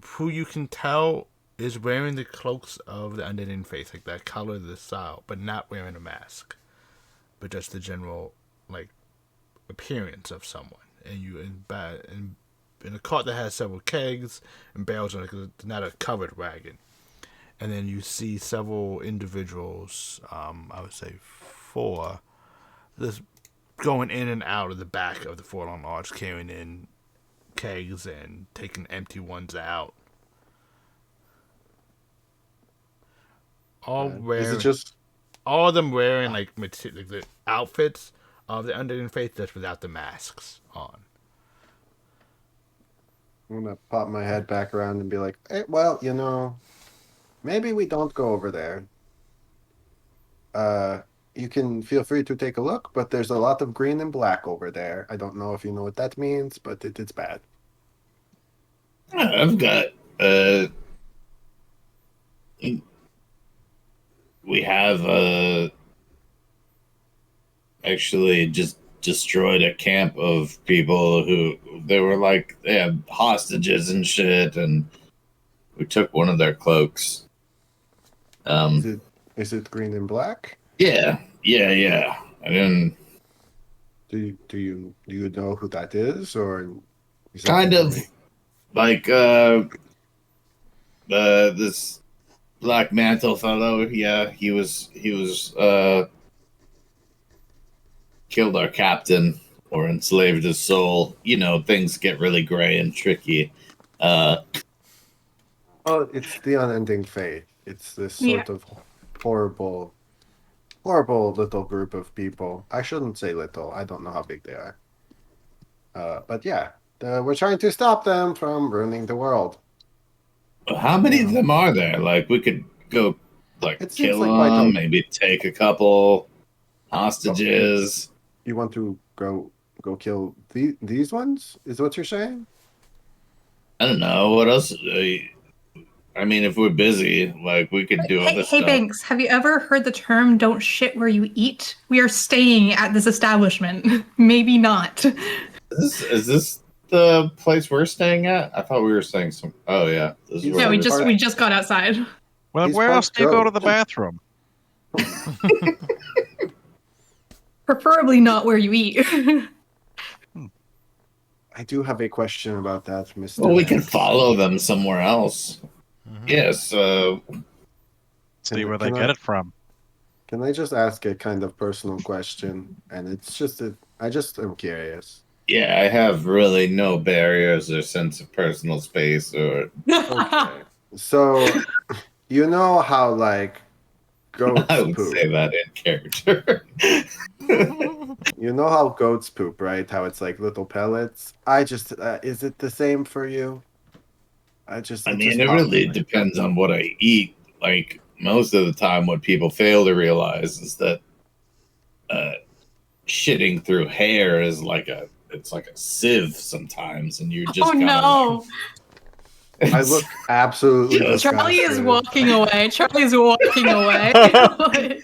who you can tell is wearing the cloaks of the Unending Faith, like that color, the style, but not wearing a mask, but just the general appearance of someone. And you in a cart that has several kegs and barrels, and not a covered wagon. And then you see several individuals, I would say 4, this going in and out of the back of the Forlorn Lodge, carrying in kegs and taking empty ones out. All of them wearing the outfits of the Unending Faith, just without the masks on. I'm gonna pop my head back around and be like, hey, well, maybe we don't go over there. You can feel free to take a look, but there's a lot of green and black over there. I don't know if you know what that means, but it's bad. I've got we have actually just destroyed a camp of people who they were they had hostages and shit, and we took one of their cloaks. Is it green and black? Yeah. I didn't. Do you know who that is, or is that Kind of this Black Mantle fellow? Yeah, he was killed our captain or enslaved his soul. Things get really gray and tricky. Oh, it's the Unending Faith. It's this sort of horrible horrible little group of people. I shouldn't say little. I don't know how big they are. But yeah, we're trying to stop them from ruining the world. How many of them are there? Like, we could go, like, It seems kill like quite them, a- maybe take a couple hostages. You want to go kill these ones? Is what you're saying? I don't know. What else? I mean, if we're busy, like, we could do other Hey, stuff. Banks, have you ever heard the term "don't shit where you eat"? We are staying at this establishment. Maybe not. Is this the place we're staying at? I thought we were staying some. Oh yeah, this is Yeah, where Yeah, we're we just got outside. Well, He's where else do you go to the part bathroom? Preferably not where you eat. I do have a question about that, Mr. Well, we can Banks. follow them somewhere else. Yes. See where they Can get I- it from. Can I just ask a kind of personal question? And it's just I just am curious. Yeah, I have really no barriers or sense of personal space or. Okay. So, you know how like goats I would poop. say that in character. You know how goats poop, right? How it's like little pellets. I just is it the same for you? I just mean, it really popped. depends on what I eat. Like, most of the time, what people fail to realize is that shitting through hair is like it's like a sieve sometimes, and you just Oh gotta, no! I look absolutely Yes. Charlie is disgusted. walking away. Charlie's walking away. Like,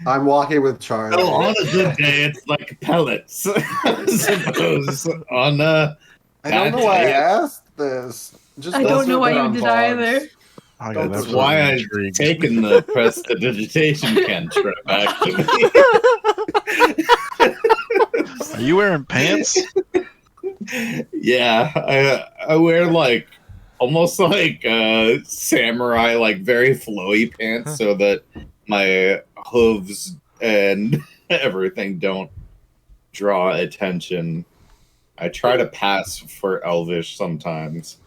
I'm walking with Charlie. Oh, on a good day, it's like pellets, I suppose. On I don't know why I asked this. Just I don't know why put you on did pause. either. I Don't got that's put absolutely why I've intrigued. taken the prestidigitation cantrip. Actually, Are you wearing pants? yeah, I wear like almost like samurai, like very flowy pants, so that my hooves and everything don't draw attention. I try to pass for elvish sometimes.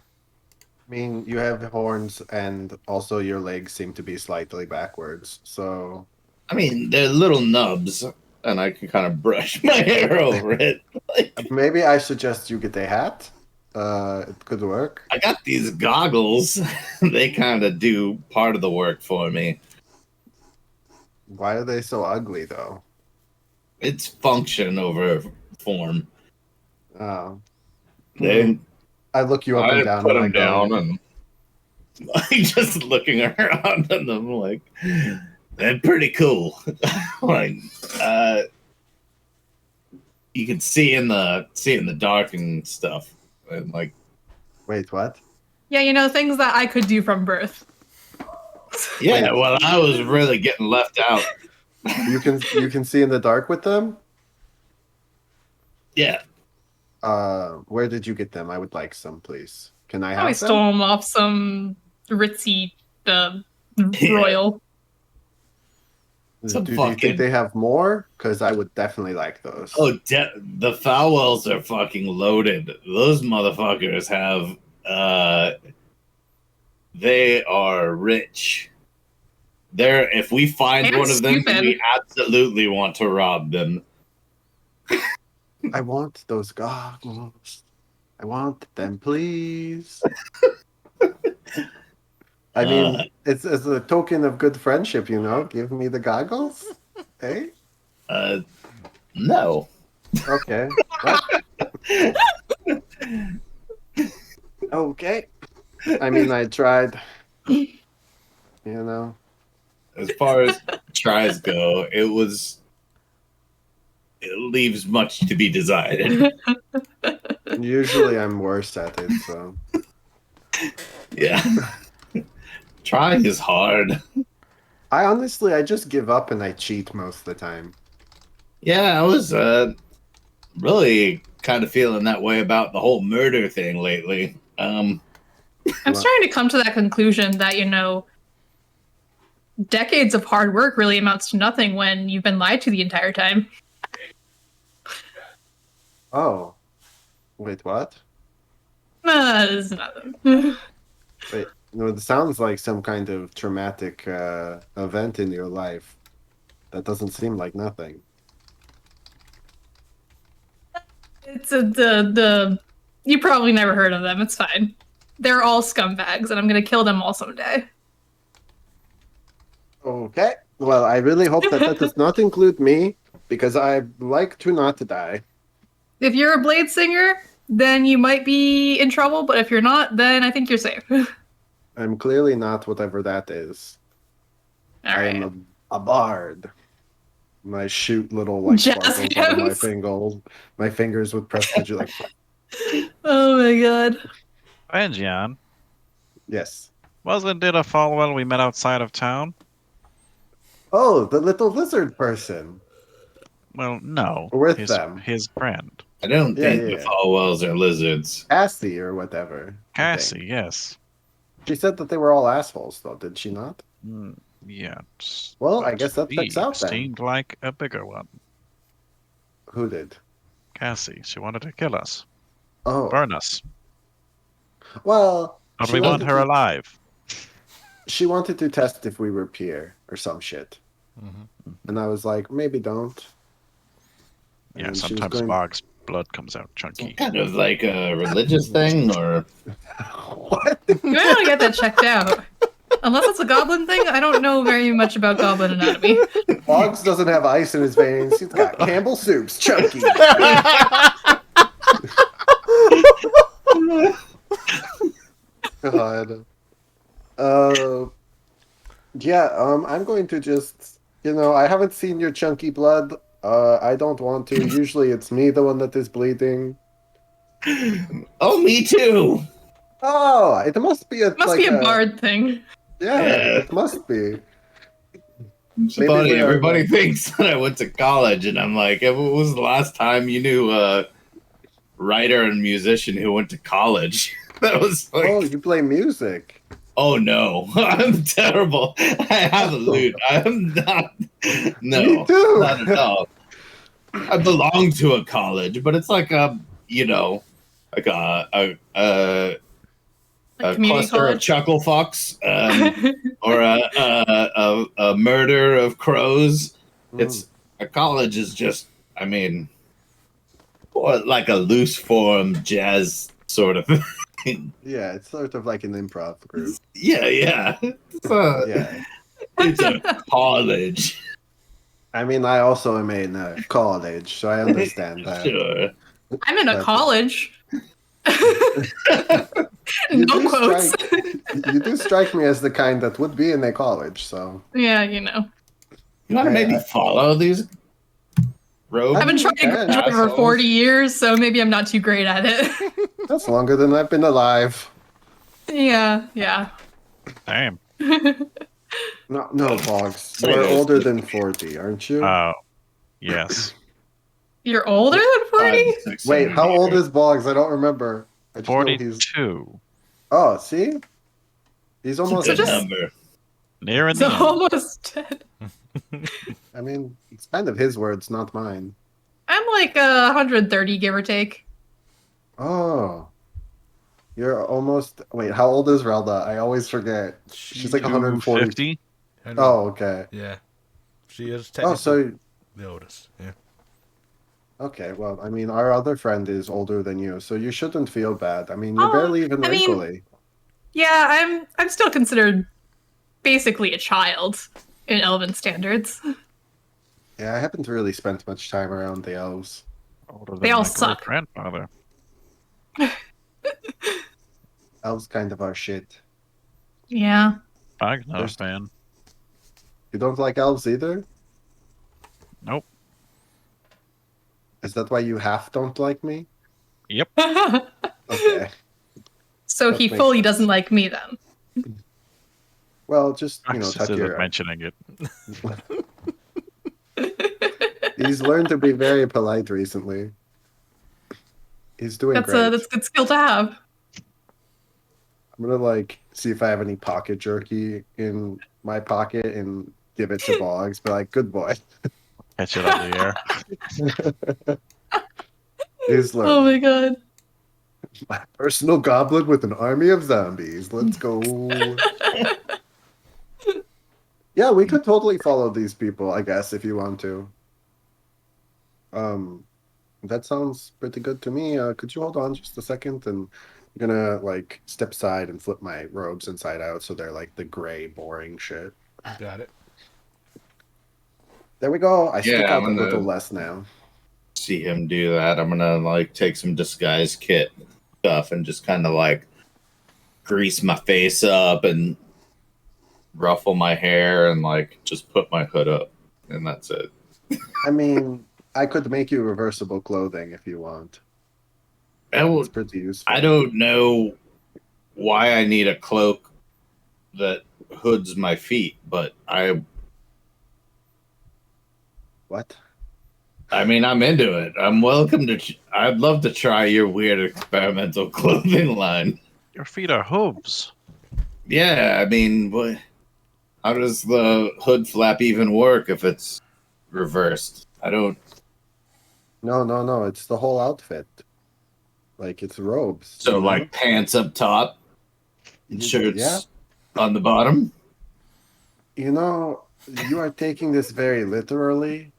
I mean, you have horns, and also your legs seem to be slightly backwards. So I mean, they're little nubs, and I can kind of brush my hair over it. Like, maybe I suggest you get a hat. It could work. I got these goggles. They kind of do part of the work for me. Why are they so ugly, though? It's function over form. Oh, They, I look you up I and down. put and I them go, down and like just looking around at them like they're pretty cool. Like you can see in the dark and stuff. And like Wait, what? Yeah, you know, things that I could do from birth. yeah, well I was really getting left out. You can see in the dark with them. Yeah. Where did you get them? I would like some, please. Can I I have always them? stole them off some ritzy Yeah. royal. Some Do you fucking- think they have more? Because I would definitely like those. Oh, the Falwells are fucking loaded. Those motherfuckers have they are rich. If we find And one of them, stupid. we absolutely want to rob them. I want those goggles. I want them, please. I mean, it's as a token of good friendship, you know. Give me the goggles. Hey, No. okay. Okay. I mean, I tried. You know, As far as tries go, it leaves much to be desired. usually I'm worse at it. So Yeah. Trying is hard. I just give up and I cheat most of the time. Yeah, I was really kind of feeling that way about the whole murder thing lately. I'm starting to come to that conclusion that, you know, decades of hard work really amounts to nothing when you've been lied to the entire time. Oh, wait, what? It's nothing. Wait, no, it sounds like some kind of traumatic event in your life. That doesn't seem like nothing. It's the you probably never heard of them. It's fine. They're all scumbags, and I'm gonna kill them all someday. Okay. Well, I really hope that does not include me, because I like to not die. If you're a blade singer, then you might be in trouble, but if you're not, then I think you're safe. I'm clearly not whatever that is. All I right. am a bard. And I shoot little like Jazz sparkles out of hands. my fingers with prestige like Oh my god. And Jan, yes. wasn't it a Falwell we met outside of town? Oh, the little lizard person. Well, no. With his, them. His friend. I don't Yeah, think yeah, the yeah. Falwells are lizards. Cassie or whatever. I Cassie, think. yes. She said that they were all assholes, though, did she not? Yeah. Well, I but guess that he checks out then. seemed like a bigger one. Who did? Cassie, she wanted to kill us. Oh, Burn us. well. But she we want wanted her to- alive. She wanted to test if we were peer or some shit. Mhm. And I was like, maybe don't. Yeah, And she was sometimes going- Bog's blood comes out chunky. Kind of like a religious thing, or What? You might want to get that checked out. Unless it's a goblin thing, I don't know very much about goblin anatomy. Boggs doesn't have ice in his veins. He's got Campbell soups, chunky. God. Yeah, I'm going to just, I haven't seen your chunky blood. I don't want to. Usually it's me, the one that is bleeding. oh, me too. Oh, it must be a It must be a bard thing. Yeah, Yeah. it must be. It's Maybe funny. we are- Everybody thinks that I went to college, and I'm like, when was the last time you knew a writer and musician who went to college? That was like, Oh, you play music. oh no, I'm terrible. I have a lute. I'm not. No, Me too. not at all. I belong to a college, but it's like a, like a Community cluster of college. chuckle fucks, or a murder of crows. It's a college is just, I mean, or like a loose form jazz sort of thing. Yeah, it's sort of like an improv group. Yeah. Yeah. It's a college. I mean, I also am in college, so I understand that. Sure. I'm in a But- college. You No do quotes. You do strike me as the kind that would be in a college, so. Yeah, You want to Yeah. maybe follow these robes? I've been trying to Okay, graduate for assholes? 40 years, so maybe I'm not too great at it. That's longer than I've been alive. Yeah. Damn. No, Boggs. Sorry, You're guys. older than 40, aren't you? Oh, yes. You're older than 40? 5, 6, Wait, 7 how old years. is Boggs? I don't remember. I just know he's. 42. Oh, see? He's almost. Good just- number. Near in So the end. almost dead. I mean, it's kind of his words, not mine. I'm like 130, give or take. Oh. You're almost. Wait, how old is Relda? I always forget. She's like 140. 50? Oh, okay. Yeah. She is technically Oh, so. the oldest. Yeah. Okay, well, I mean, our other friend is older than you, so you shouldn't feel bad. I mean, you're Oh, barely even I mean- wrinkly. Yeah, I'm still considered basically a child in Elven standards. Yeah, I haven't really spent much time around the elves. Older than They all my suck. grandfather. Elves kind of are shit. Yeah. Bog's not a There's- fan. You don't like elves either? Nope. Is that why you half don't like me? Yep. Okay. So That he makes fully sense. doesn't like me then. Well, just, Just tuck isn't your... mentioning it. He's learned to be very polite recently. He's doing That's great. a good skill to have. I'm gonna, see if I have any pocket jerky in my pocket and give it to Boggs. Be like, good boy. Catch it out of the air. He's learned. Oh my god. My personal goblin with an army of zombies. Let's go. Yeah, we could totally follow these people, I guess, if you want to. That sounds pretty good to me. Could you hold on just a second? And I'm gonna like step aside and flip my robes inside out so they're like the gray, boring shit. Got it. There we go. I stick Yeah, out a I'm little gonna- less now. See him do that. I'm gonna like take some disguise kit stuff and just kind of like grease my face up and ruffle my hair and like just put my hood up, and that's it. I mean, I could make you reversible clothing if you want. It's pretty useful. I don't know why I need a cloak that hoods my feet, but What? I mean, I'm into it. I'm welcome to. I'd love to try your weird experimental clothing line. Your feet are hooves. Yeah, I mean, how does the hood flap even work if it's reversed? I don't. No. It's the whole outfit. Like it's robes. So, you know? like pants up top, and shirts Yeah. on the bottom. You know, you are taking this very literally,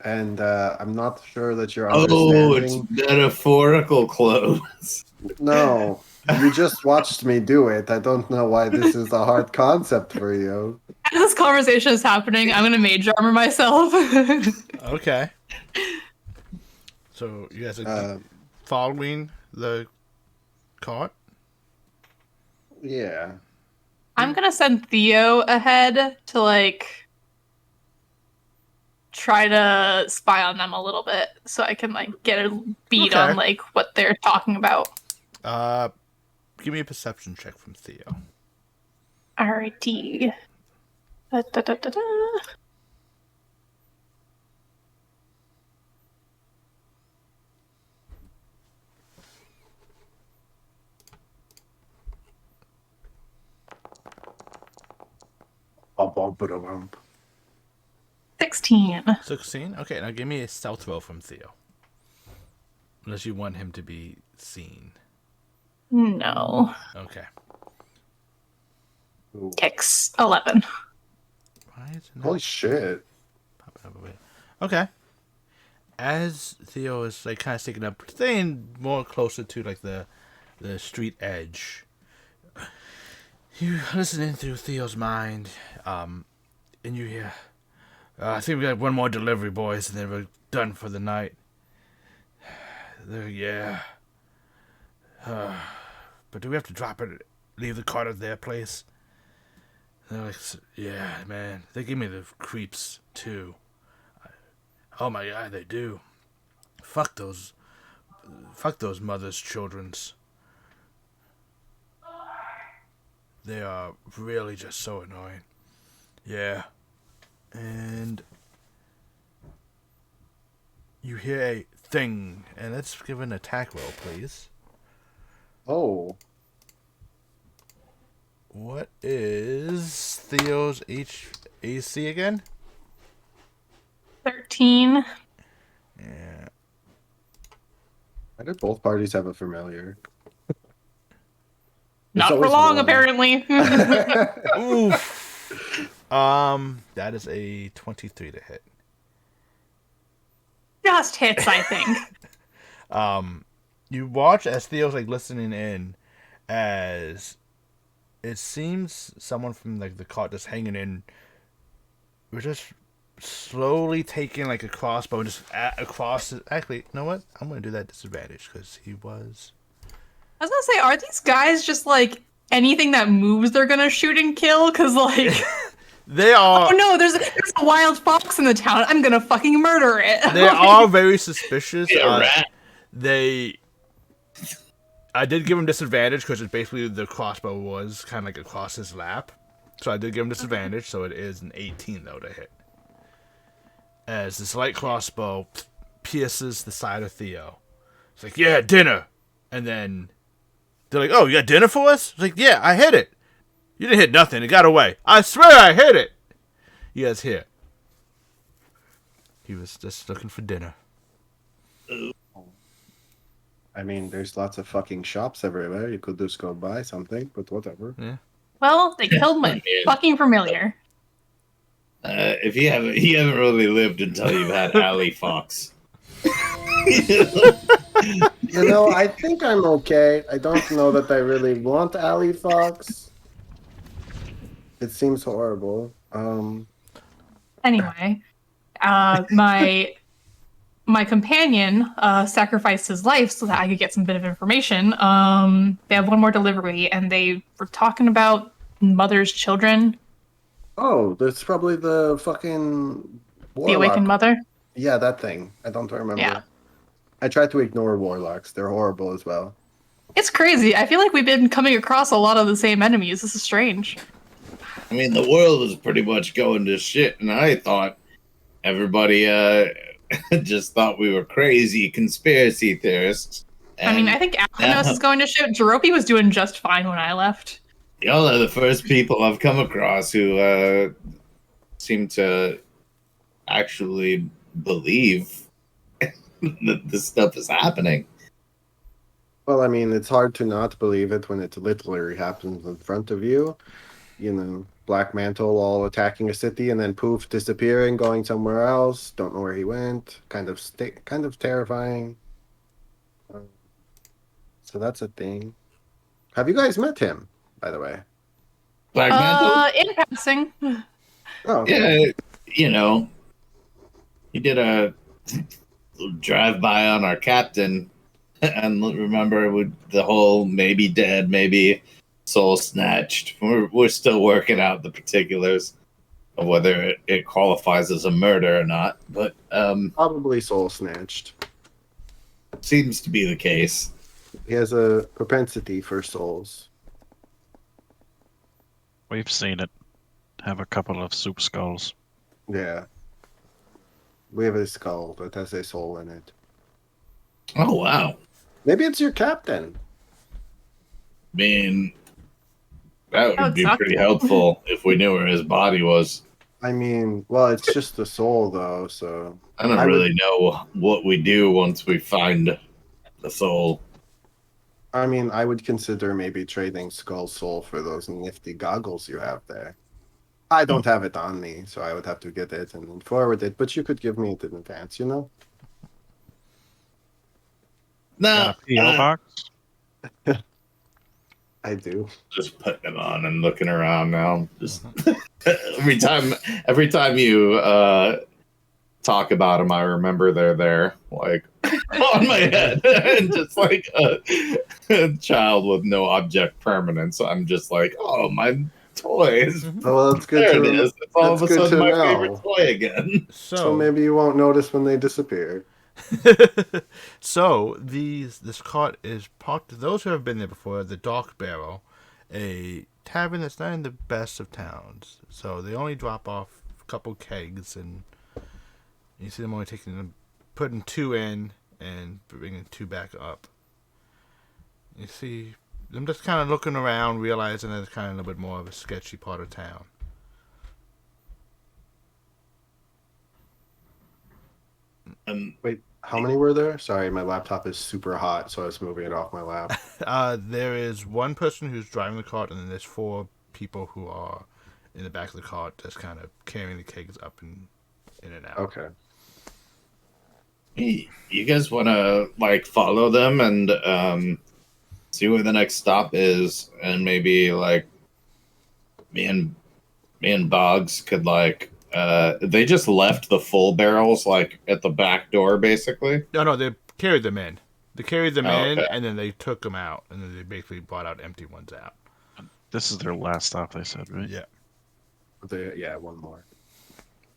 and I'm not sure that you're Oh, it's understanding. metaphorical clothes. No, you just watched me do it. I don't know why this is a hard concept for you. As this conversation is happening, I'm gonna mage armor myself. Okay. So you guys are following the cart? Yeah. I'm gonna send Theo ahead to like try to spy on them a little bit so I can like get a beat Okay. on like what they're talking about. Give me a perception check from Theo. Alrighty. Da, da, da, da, da. Bum. 16. 16? Okay, now give me a stealth roll from Theo. Unless you want him to be seen. No. Okay. Ooh. Kicks 11. Why is it not Holy shit. popping up over here? Okay. As Theo is like kind of sticking up, staying more closer to like the street edge, you listening through Theo's mind, and you hear, I think we got one more delivery, boys, and then we're done for the night. Yeah. But do we have to drop it, leave the cart at their place? They're like, yeah, man. They give me the creeps, too. Oh my god, they do. Fuck those mothers' children's. They are really just so annoying. Yeah. And you hear a thing, and let's give an attack roll, please. Oh. What is Theo's AC again? 13. Yeah. Why did both parties have a familiar? Not There's for always long, one. apparently. Oof. That is a 23 to hit. Just hits, I think. You watch as Theo's like listening in, as it seems someone from like the cart just hanging in. We're just slowly taking like a crossbow and just across. Actually, you know what? I'm gonna do that disadvantage because he was. I was gonna say, are these guys just like anything that moves they're gonna shoot and kill? Cause like, They are. oh no, there's a wild fox in the town. I'm gonna fucking murder it. They are very suspicious. Rat. I did give him disadvantage because it's basically the crossbow was kind of like across his lap. So I did give him disadvantage, so it is an 18 though to hit. As this light crossbow pierces the side of Theo. It's like, yeah, dinner. And then they're like, oh, you got dinner for us? It's like, yeah, I hit it. You didn't hit nothing. It got away. I swear I hit it. You guys hear. He was just looking for dinner. I mean, there's lots of fucking shops everywhere. You could just go buy something, but whatever. Well, they killed my fucking familiar. If you haven't really lived until you've had Alley Fox. You know, I think I'm okay. I don't know that I really want Alley Fox. It seems horrible. Anyway, my companion sacrificed his life so that I could get some bit of information. They have one more delivery, and they were talking about mother's children. Oh, that's probably the fucking warlock. The awakened mother. Yeah, that thing. I don't remember. Yeah. I tried to ignore warlocks. They're horrible as well. It's crazy. I feel like we've been coming across a lot of the same enemies. This is strange. I mean, the world was pretty much going to shit, and I thought everybody just thought we were crazy conspiracy theorists. I mean, I think Argemontus is going to shit. Geropy was doing just fine when I left. Y'all are the first people I've come across who seem to actually believe that this stuff is happening. Well, I mean, it's hard to not believe it when it literally happens in front of you. You know, Black Mantle all attacking a city and then poof, disappearing, going somewhere else. Don't know where he went. Kind of terrifying. So that's a thing. Have you guys met him, by the way? Black Mantle? In passing. Oh, okay. Yeah, you know, he did a drive-by on our captain, and remember with the whole maybe dead, maybe soul snatched. We're still working out the particulars of whether it qualifies as a murder or not, but Probably soul snatched. seems to be the case. He has a propensity for souls. We've seen it. Have a couple of soup skulls. Yeah. We have a skull that has a soul in it. Oh wow! Maybe it's your captain. I mean, that That would would be suck. pretty helpful if we knew where his body was. I mean, well, it's just the soul, though, so... I don't really know what we do once we find the soul. I mean, I would consider maybe trading Skull Soul for those nifty goggles you have there. I don't have it on me, so I would have to get it and then forward it, but you could give me it in advance, you know? No, Got a PO box? I do. just putting it on and looking around now. Just every time you talk about them, I remember they're there, like on my head, and just like a child with no object permanence. I'm just like, oh, my toys. Oh, well, that's good There to it is. It's all of a that's good sudden to my know. favorite toy again. So maybe you won't notice when they disappear. So this cart is parked. Those who have been there before, the Dark Barrel, a tavern that's not in the best of towns. So they only drop off a couple kegs, and you see them only putting 2 in and bringing 2 back up. You see them just kind of looking around, realizing that it's kind of a little bit more of a sketchy part of town. Wait, how many were there? Sorry, my laptop is super hot, so I was moving it off my lap. There is one person who's driving the cart, and then there's 4 people who are in the back of the cart, just kind of carrying the kegs up and in and out. Okay. Hey, you guys want to like follow them and see where the next stop is, and maybe like me and Boggs could like they just left the full barrels like at the back door basically. No, they carried them in. They carried them Oh, in, okay. and then they took them out, and then they basically brought out empty ones out. This is their last stop, they said, right? Yeah. Yeah, one more.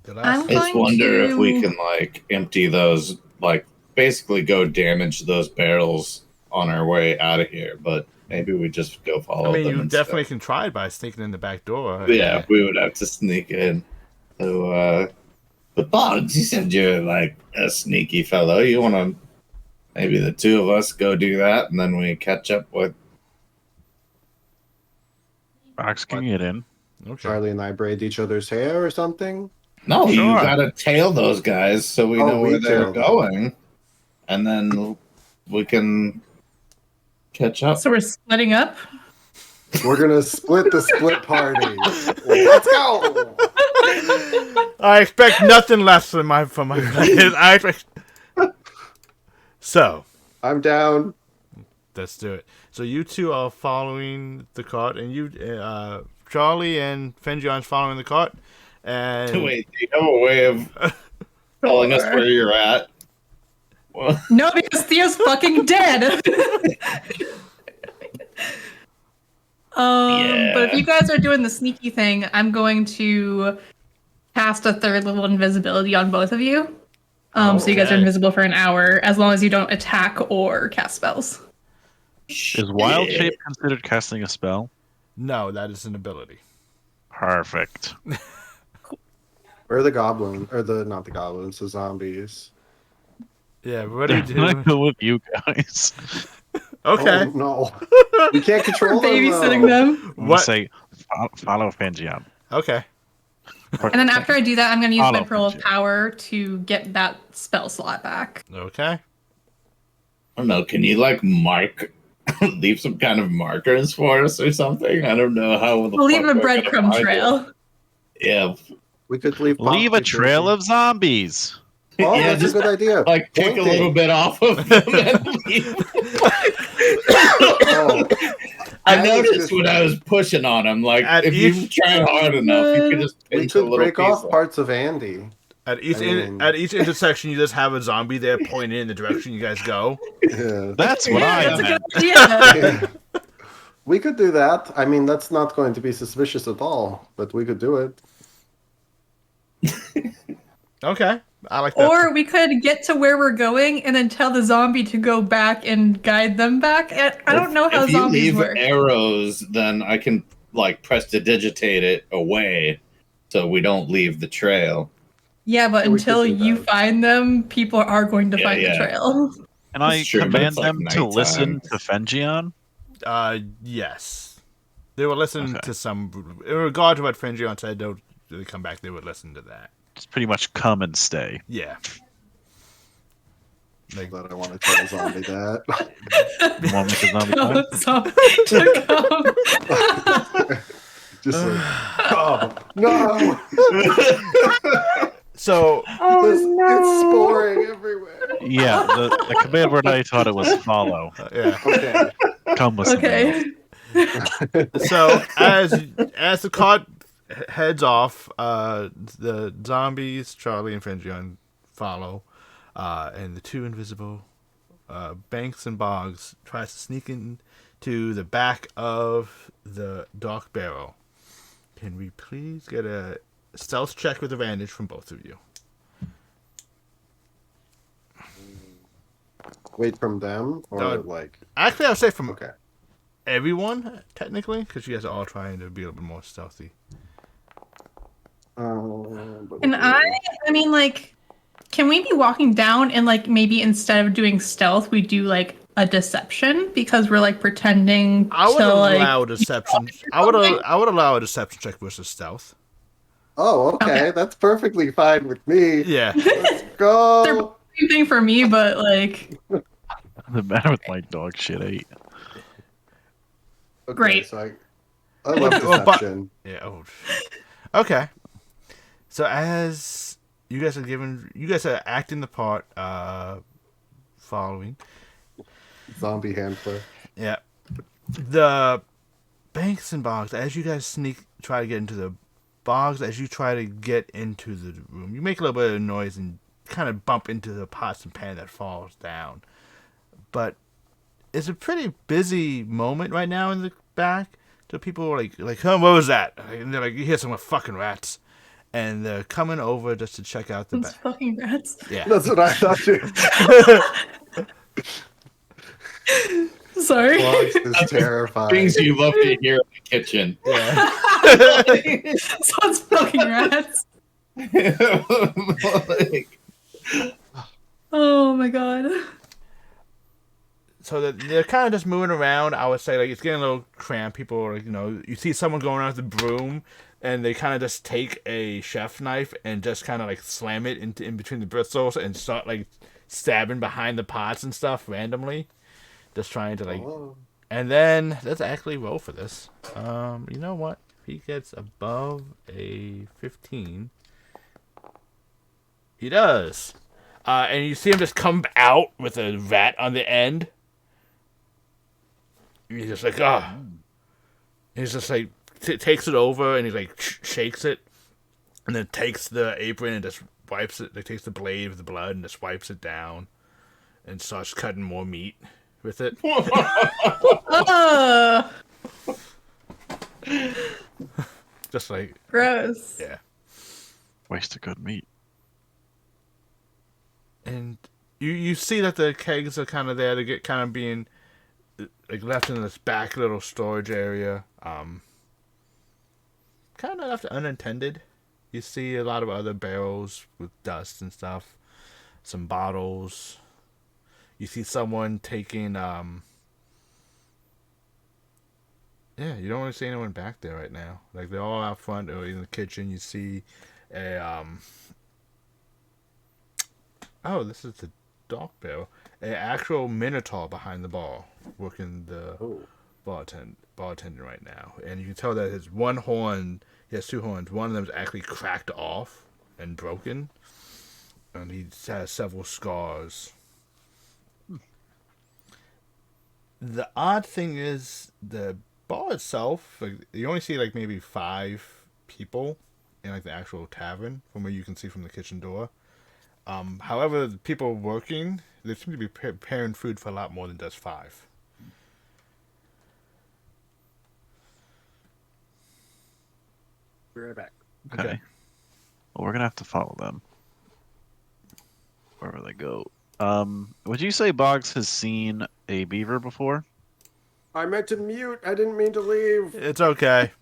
The I'm last I just wonder if we to- can like empty those, like basically go damage those barrels on our way out of here, but maybe we just go follow I mean, them you instead. definitely can try it by sneaking in the back door. Yeah, we would have to sneak in. So, but Boggs, you said you're like a sneaky fellow. You want to maybe the 2 of us go do that, and then we catch up with. Box can get in. Okay. Charlie and I braid each other's hair or something? No, you Sure. gotta tail those guys so we Oh, know we where they're tail them. going, and then we can catch up. So we're splitting up. We're gonna split the split party. Let's go! I expect nothing less from my players. I expect. So, I'm down. let's do it. So you two are following the cart, and you, Charlie and Fengion's following the cart. And Wait, do you have a way of telling us where you're at? Well, No, because Theo's fucking dead. But if you guys are doing the sneaky thing, I'm going to cast a third level invisibility on both of you. So you guys are Okay. invisible for an hour, as long as you don't attack or cast spells. Is Wildshape considered casting a spell? no, that is an ability. Perfect. Where are the goblins? Or not the goblins, the zombies. Yeah, what do you I'm gonna do? go with you guys. Okay. Oh, no. We can't We're control them. babysitting though. them. I'm What? gonna say follow Fenjian. Okay. And then after I do that, I'm going to use my Follow Pearl of Fenjian. Power to get that spell slot back. Okay. I don't know. Can you like leave some kind of markers for us or something? I don't know how. We'll leave a breadcrumb trail. Yeah, We could leave Leave a Foxy trail Espionage. of zombies. Oh, yeah, that's just a good idea. like take a Pointing. little bit off of them. And leave. Oh, I that is noticed good. when I was pushing on him, like At if you try hard enough, you could just We pinch a could little break piece off off. parts of Andy. At each I mean- at each intersection, you just have a zombie there pointing in the direction you guys go. Yeah. That's what Yeah, I that's a meant. good idea. Yeah. We could do that. I mean, that's not going to be suspicious at all, but we could do it. Okay, I like that. Or we could get to where we're going and then tell the zombie to go back and guide them back. I don't know how if you zombies leave work. arrows, then I can like prestidigitate it away, so we don't leave the trail. Yeah, but Yeah, we could until do you that. find them, people are going to Yeah, find the yeah. trail. Can I That's true, but command it's like them to listen nighttime. to Fenjian? Yes, they will listen Okay. to some. In regard to what Fenjion said, they'll they come back. They would listen to that. Just pretty much come and stay. Yeah. Like, But I want to tell the zombie that. You want me to zombie Tell time? the zombie to come. Just like, oh, no! so It's sporing everywhere. Yeah, the command word I thought it was follow. yeah. Okay. Come with something Okay. else. So as the cart heads off, the zombies, Charlie and Fenjion, follow, and the two invisible Banks and Boggs tries to sneak into the back of the dark barrel. Can we please get a stealth check with advantage from both of you? Wait, from them? Or No. like, Actually, I would say from okay. everyone, technically, because you guys are all trying to be a little bit more stealthy. And I mean, like, can we be walking down and, like, maybe instead of doing stealth, we do, like, a deception? Because we're, like, pretending I would to, like... allow deception. I would allow a deception check versus stealth. Oh, okay. Okay. That's perfectly fine with me. Yeah. Let's go. They're same thing for me, but, like... The matter with my dog shit 8. Okay, Great. So I love Well, but- deception. Yeah. Oh. Okay. So as you guys are acting the part, following. Zombie handler. Yeah. The Banks and Boggs, as you guys try to get into the Boggs, as you try to get into the room, you make a little bit of noise and kind of bump into the pots and pan that falls down. But it's a pretty busy moment right now in the back. So people are like, huh, what was that? And they're like, you hear some fucking rats. And they're coming over just to check out the Those back. fucking rats. Yeah. That's what I thought too. Sorry. Boggs is terrifying. Things you love to hear in the kitchen. Yeah. Sounds fucking rats. Like, Oh my god. So they're kind of just moving around. I would say like it's getting a little cramped. People are like, you see someone going out with the broom, and they kind of just take a chef knife and just kind of like slam it in between the bristles and start like stabbing behind the pots and stuff randomly, just trying to like. Oh. And then let's actually roll for this. You know what? If he gets above a 15, he does. And you see him just come out with a vat on the end. He's just like, ah. He's just like, takes it over and he like shakes it. And then takes the apron and just wipes it. Like, takes the blade with the blood and just wipes it down. And starts cutting more meat with it. Just like, Gross. yeah. Waste of good meat. And you see that the kegs are kind of there to get kind of being like left in this back little storage area. Kind of left unattended. You see a lot of other barrels with dust and stuff. Some bottles. You see someone taking yeah, you don't really see anyone back there right now. Like, they're all out front or in the kitchen. You see a oh, this is the dark barrel. An actual minotaur behind the bar, working the bartender right now. And you can tell that his one horn, he has two horns. One of them is actually cracked off and broken. And he has several scars. The odd thing is, the bar itself, like, you only see like maybe 5 people in like the actual tavern from where you can see from the kitchen door. However, the people working, they seem to be preparing food for a lot more than just 5. Be right back. Okay. Well, we're gonna have to follow them wherever they go. Would you say Boggs has seen a beaver before? I meant to mute. I didn't mean to leave. It's okay.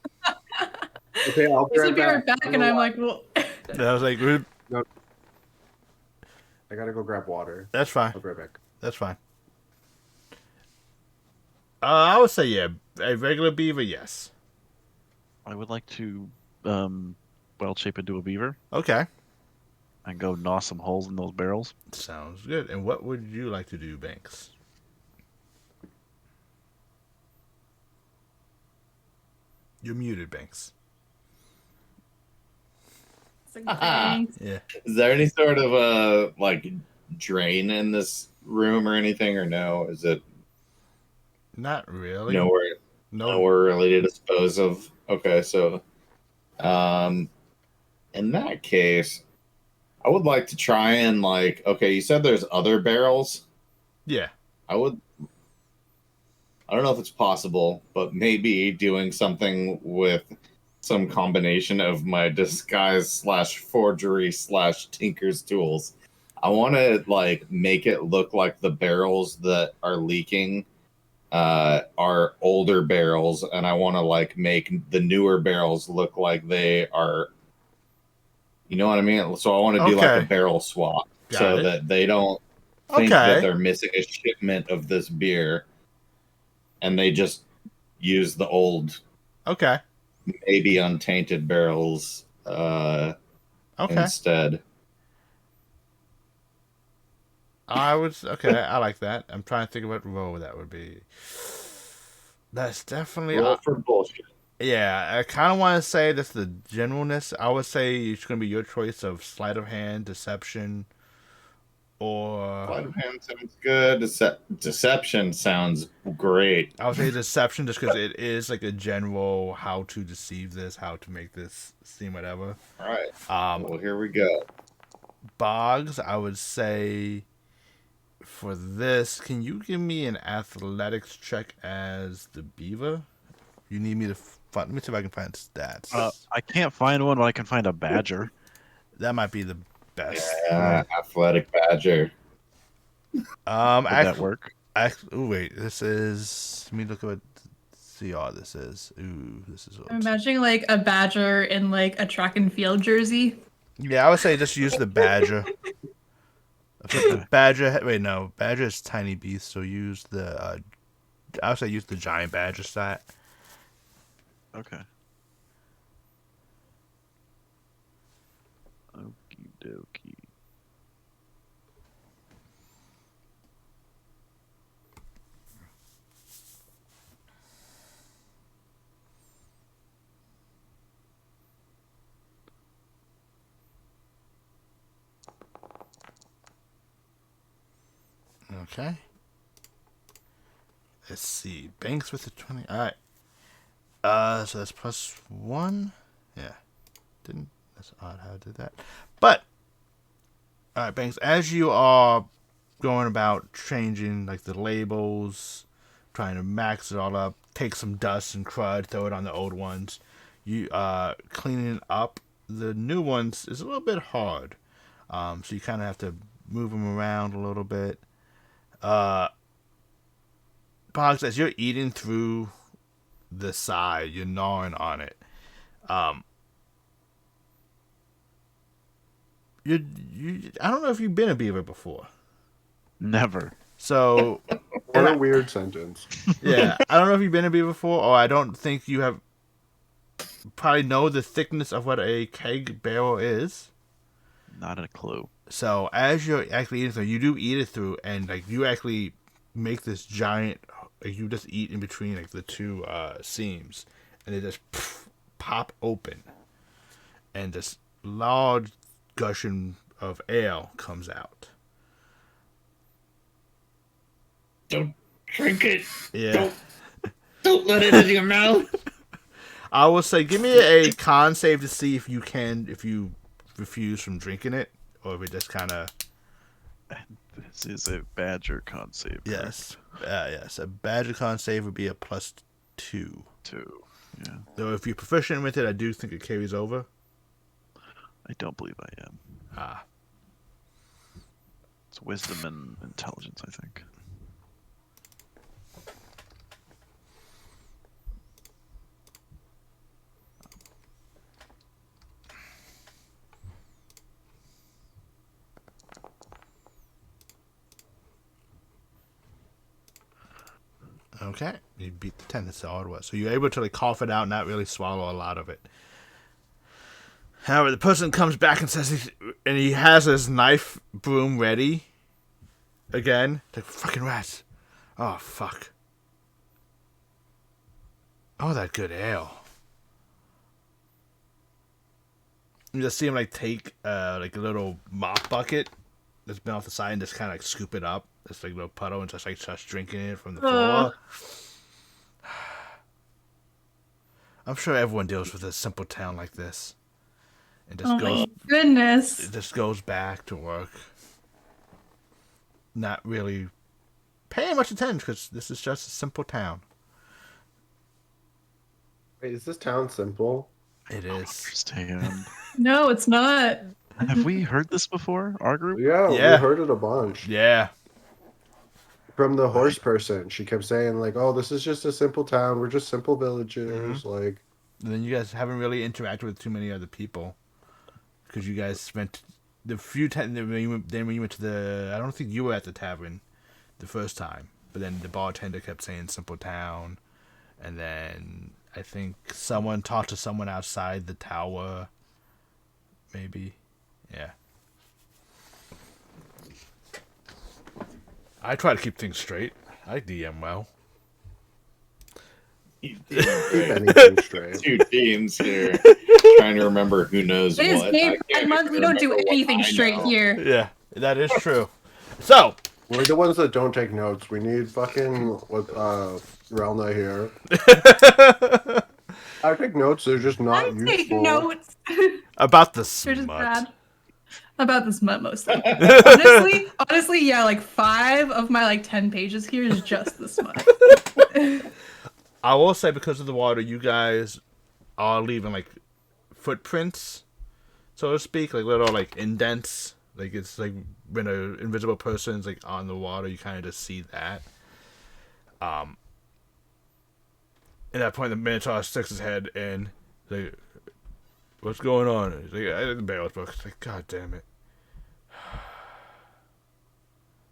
Okay, I'll He said be right back, and I'm like, well. I was like, I gotta go grab water. that's fine. I'll be right back. That's fine. I would say, yeah, a regular beaver, yes. I would like to Wildshape into a beaver Okay. and go gnaw some holes in those barrels. Sounds good. And what would you like to do, Banks? You're muted, Banks. Thanks. Yeah. Is there any sort of like drain in this room or anything, or no? Is it Not really. nowhere really to dispose of? Okay, so in that case, I would like to try and like, okay, you said there's other barrels. Yeah. I don't know if it's possible, but maybe doing something with some combination of my disguise / forgery / tinker's tools. I want to like make it look like the barrels that are leaking are older barrels, and I want to like make the newer barrels look like they are, you know what I mean? So I want to do like Okay. a barrel swap Got it. that they don't think Okay. that they're missing a shipment of this beer, and they just use the old, Okay. maybe untainted barrels Okay. instead. I like that. I'm trying to think of what role that would be. That's definitely Roll for bullshit. yeah. I kind of want to say that's the generalness. I would say it's going to be your choice of sleight of hand, deception, or Sleight of hand sounds good. Deception sounds great. I would say deception, just because it is like a general how to deceive this, how to make this seem whatever. All right. Um, Well, here we go. Boggs, I would say for this, can you give me an athletics check as the beaver? You need me to find. Let me see if I can find stats. I can't find one, but I can find a badger. That might be the best. Yeah, athletic badger. Would that work? Oh wait, this is. Let me look at what CR this is. Ooh, this is. I'm imagining like a badger in like a track and field jersey. Yeah, I would say just use the badger. The badger. Wait, no, badger is tiny beast. So use the. I would say use the giant badger stat. Okay. Okie dokie. Okay. Let's see. Banks with the 20. All right. So that's +1. Yeah. That's odd how I did that. But, all right, Banks, as you are going about changing like the labels, trying to max it all up, take some dust and crud, throw it on the old ones, you cleaning up the new ones is a little bit hard. So you kind of have to move them around a little bit. Boggs, as you're eating through the side, you're gnawing on it. I don't know if you've been a beaver before. Never. So, What a weird sentence. yeah, I don't know if you've been a beaver before, or I don't think you have. Probably know the thickness of what a keg barrel is. Not a clue. So as you're actually eating through, you do eat it through, and like you actually make this giant. Like, you just eat in between like the two seams, and they just pop open, and this large gushing of ale comes out. Don't drink it. Yeah. Don't let it in your mouth. I will say, give me a con save to see if you refuse from drinking it, or if it just kind of. This is a badger con save. Yes. Yes. A badger con save would be a +2. 2. Yeah. Though if you're proficient with it, I do think it carries over. I don't believe I am. Ah. It's wisdom and intelligence, I think. Okay. You beat the 10. That's all it was. So you're able to like cough it out and not really swallow a lot of it. However, the person comes back and says, and he has his knife broom ready. Again. Like, fucking rats. Oh, fuck. Oh, that good ale. You just see him like take like a little mop bucket that's been off the side and just kind of like scoop it up. It's like a little puddle and just like starts drinking it from the floor. I'm sure everyone deals with a simple town like this. And just my goodness. It just goes back to work. Not really paying much attention because this is just a simple town. Wait, is this town simple? It is. Understand. No, it's not. Have we heard this before, our group? Yeah, Yeah. we heard it a bunch. Yeah. From the horse person. She kept saying, like, oh, this is just a simple town. We're just simple villagers. Like, And then you guys haven't really interacted with too many other people. Because you guys spent the few times. Then when you went to the. I don't think you were at the tavern the first time. But then the bartender kept saying simple town. And then I think someone talked to someone outside the tower. Maybe. Yeah. I try to keep things straight. I DM well. Keep anything straight. Two teams here. Trying to remember who knows It is what. game I can't month. even We don't do remember what anything I straight know. here. Yeah, that is true. So, we're the ones that don't take notes. We need fucking Relna here. I take notes. They're just not I useful. take notes. about the They're just smut. bad. About the smut mostly. honestly, yeah, like 5 of my like 10 pages here is just the smut. I will say because of the water, you guys are leaving like footprints, so to speak, like little like indents. Like it's like when an invisible person's like on the water, you kind of just see that. At that point, the Minotaur sticks his head in. Like, what's going on? He's like, I didn't bail his book. It's like, God damn it.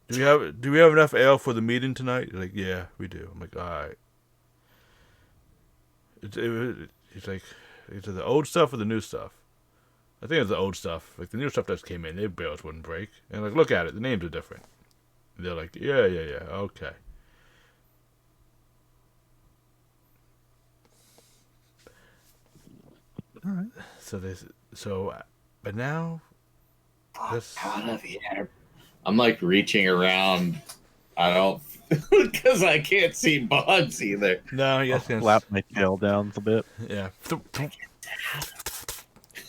Do we have enough ale for the meeting tonight? He's like, yeah, we do. I'm like, all right. He's like, is it the old stuff or the new stuff? I think it's the old stuff. Like the new stuff that came in, their barrels wouldn't break. And like, look at it, the names are different. And they're like, yeah, okay. All right. But now, this. I'm like reaching around I don't, because I can't see bugs either. No, you guys can Flap my tail down a bit. Yeah.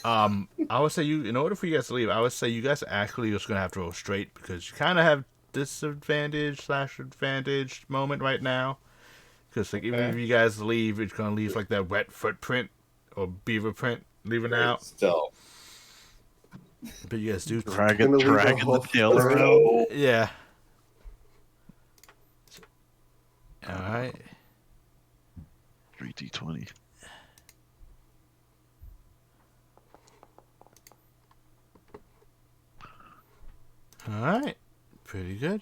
I would say in order for you guys to leave, I would say you guys actually just gonna have to roll straight because you kind of have disadvantage/advantage moment right now. Because like even if you guys leave, it's gonna leave like that wet footprint or beaver print leaving out. Still. But you guys do Dragging leave a the whole tail footprint. around. Yeah. All right. 3d20. All right. Pretty good.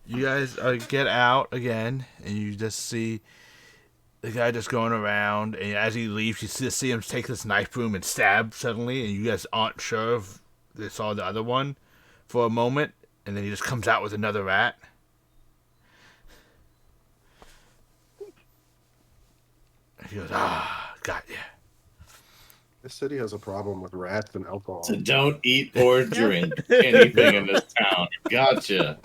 You guys get out again, and you just see the guy just going around. And as he leaves, you just see him take this knife broom and stab suddenly. And you guys aren't sure if they saw the other one for a moment. And then he just comes out with another rat. He goes, got ya. This city has a problem with rats and alcohol. So don't eat or drink anything in this town. Gotcha.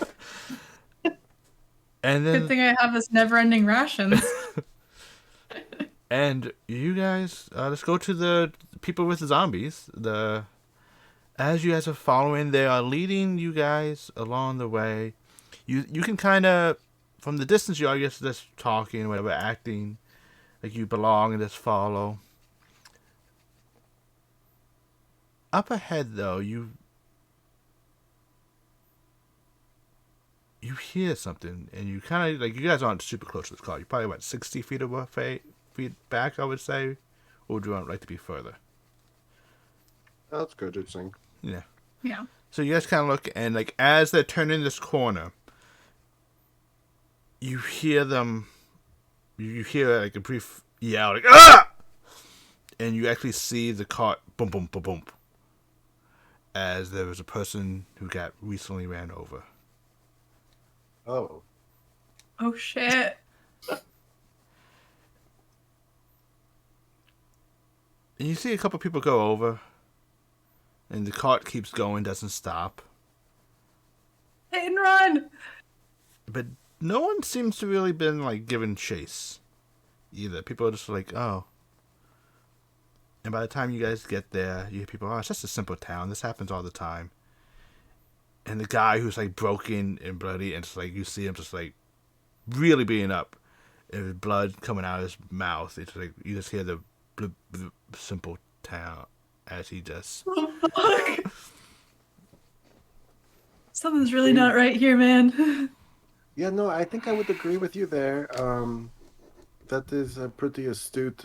And Good then, thing I have this never-ending rations. and you guys, let's go to the people with the zombies. As you guys are following, they are leading you guys along the way. You can kind of, from the distance, you are just talking, whatever, acting like you belong and just follow. Up ahead, though, you hear something, and you kind of, like, you guys aren't super close to this car. You're probably about 60 feet feet back, I would say. Or would you like to be further? That's good, interesting. Yeah. Yeah. So you guys kind of look, and, like, as they're turning this corner, you hear them, you hear, like, a brief yell, like, ah! And you actually see the cart, boom, boom, boom, boom, as there was a person who got recently ran over. Oh. Oh shit. And you see a couple people go over, and the cart keeps going, doesn't stop. Hit and run! But no one seems to really been, like, given chase either. People are just like, oh. And by the time you guys get there, you hear people, oh, it's just a simple town. This happens all the time. And the guy who's, like, broken and bloody, and it's like, you see him just, like, really beating up. And with blood coming out of his mouth. It's like, you just hear the simple town as he just... Oh, fuck. Something's really not right here, man. Yeah, no, I think I would agree with you there. That is a pretty astute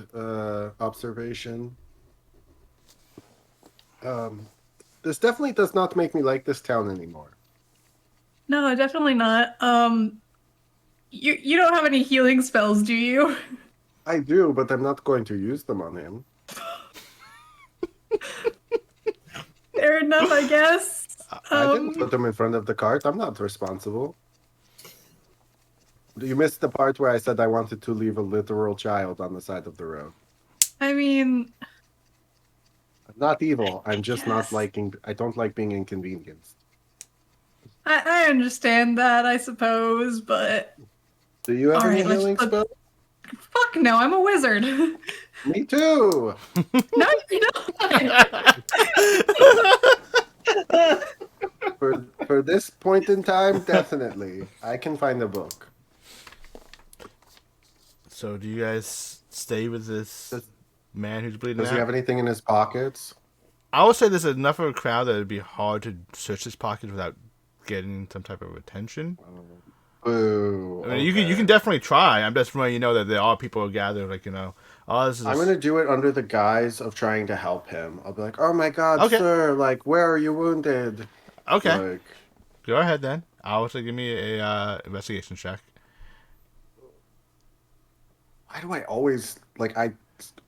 observation. This definitely does not make me like this town anymore. No, definitely not. You don't have any healing spells, do you? I do, but I'm not going to use them on him. Fair enough, I guess. I didn't put them in front of the cart. I'm not responsible. You missed the part where I said I wanted to leave a literal child on the side of the road. I mean, I'm not evil. I'm just not Yes. liking. I don't like being inconvenienced. I understand that, I suppose, but Do you have All any right, let's healing put- spells? fuck no, I'm a wizard. No, Me too. you're not. For this point in time, definitely. I can find a book. So do you guys stay with this man who's bleeding Does out? he have anything in his pockets? I would say there's enough of a crowd that it'd be hard to search his pockets without getting some type of attention. Boo. I mean, you can definitely try. I'm just letting you know that there are people gathered, like, oh, this is... I'm gonna do it under the guise of trying to help him. I'll be like, "Oh my God, Okay. sir! Like, where are you wounded?" Okay, Like, go ahead then. I'll say give me a investigation check. why do I always like? I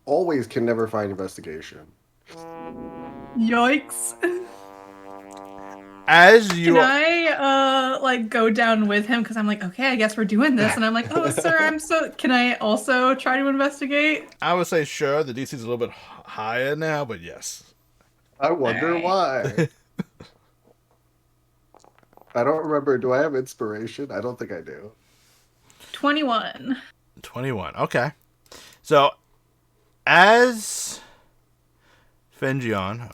always can never find investigation. Yikes. As you Can I like go down with him because I'm like, okay, I guess we're doing this, and I'm like, oh, sir, Can I also try to investigate? I would say sure, the DC's a little bit higher now, but yes. I wonder why. I don't remember. Do I have inspiration? I don't think I do. 21. 21. Okay. So, as Fengion,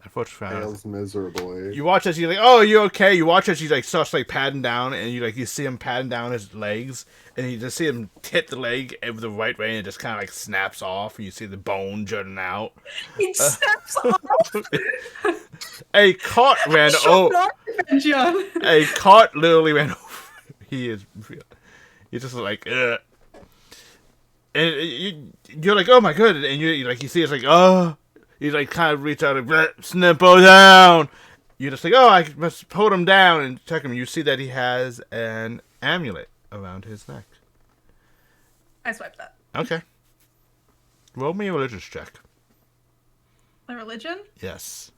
unfortunately, Fails miserably. you watch as he's like, "Oh, you okay?" You watch as he like starts like patting down, and you see him patting down his legs, and you just see him hit the leg with the right way, and it just kind of like snaps off, and you see the bone jutting out. He snaps off. A cart ran over. John. A cart literally ran over. He's just like, ugh. And you're like, oh my god, and you see it's like, oh, you like kind of reach out and Sneeple down. You're just like, oh, I must hold him down and check him. You see that he has an amulet around his neck. I swiped that. Okay. Roll me a religious check. My religion? Yes.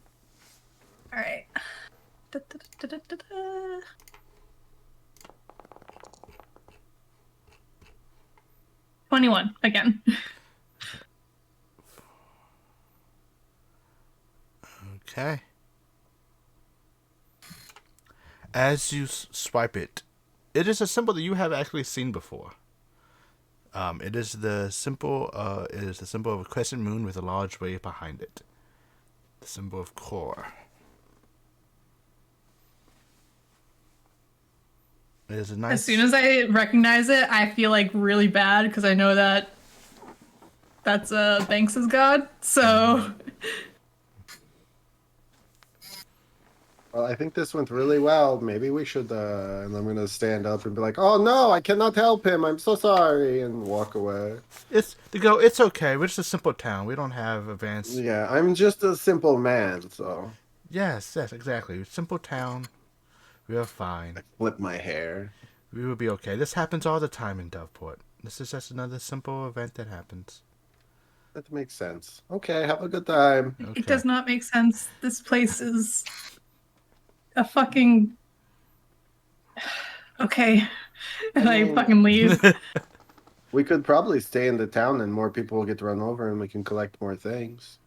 All right. Da, da, da, da, da, da. 21 again. Okay. As you swipe it, it is a symbol that you have actually seen before. It is the symbol. It is the symbol of a crescent moon with a large wave behind it. The symbol of core. It is a nice. As soon as I recognize it, I feel like really bad because I know that that's Banks's god. So Well, I think this went really well. Maybe we should, and I'm going to stand up and be like, oh no, I cannot help him. I'm so sorry. And walk away. It's okay. We're just a simple town. We don't have advanced. Yeah, I'm just a simple man, so. Yes, exactly. Simple town. We are fine. I flip my hair. We will be okay. This happens all the time in Doveport. This is just another simple event that happens. That makes sense. Okay, have a good time. Okay. it does not make sense. This place is a fucking okay. And I fucking leave. We could probably stay in the town and more people will get run over and we can collect more things.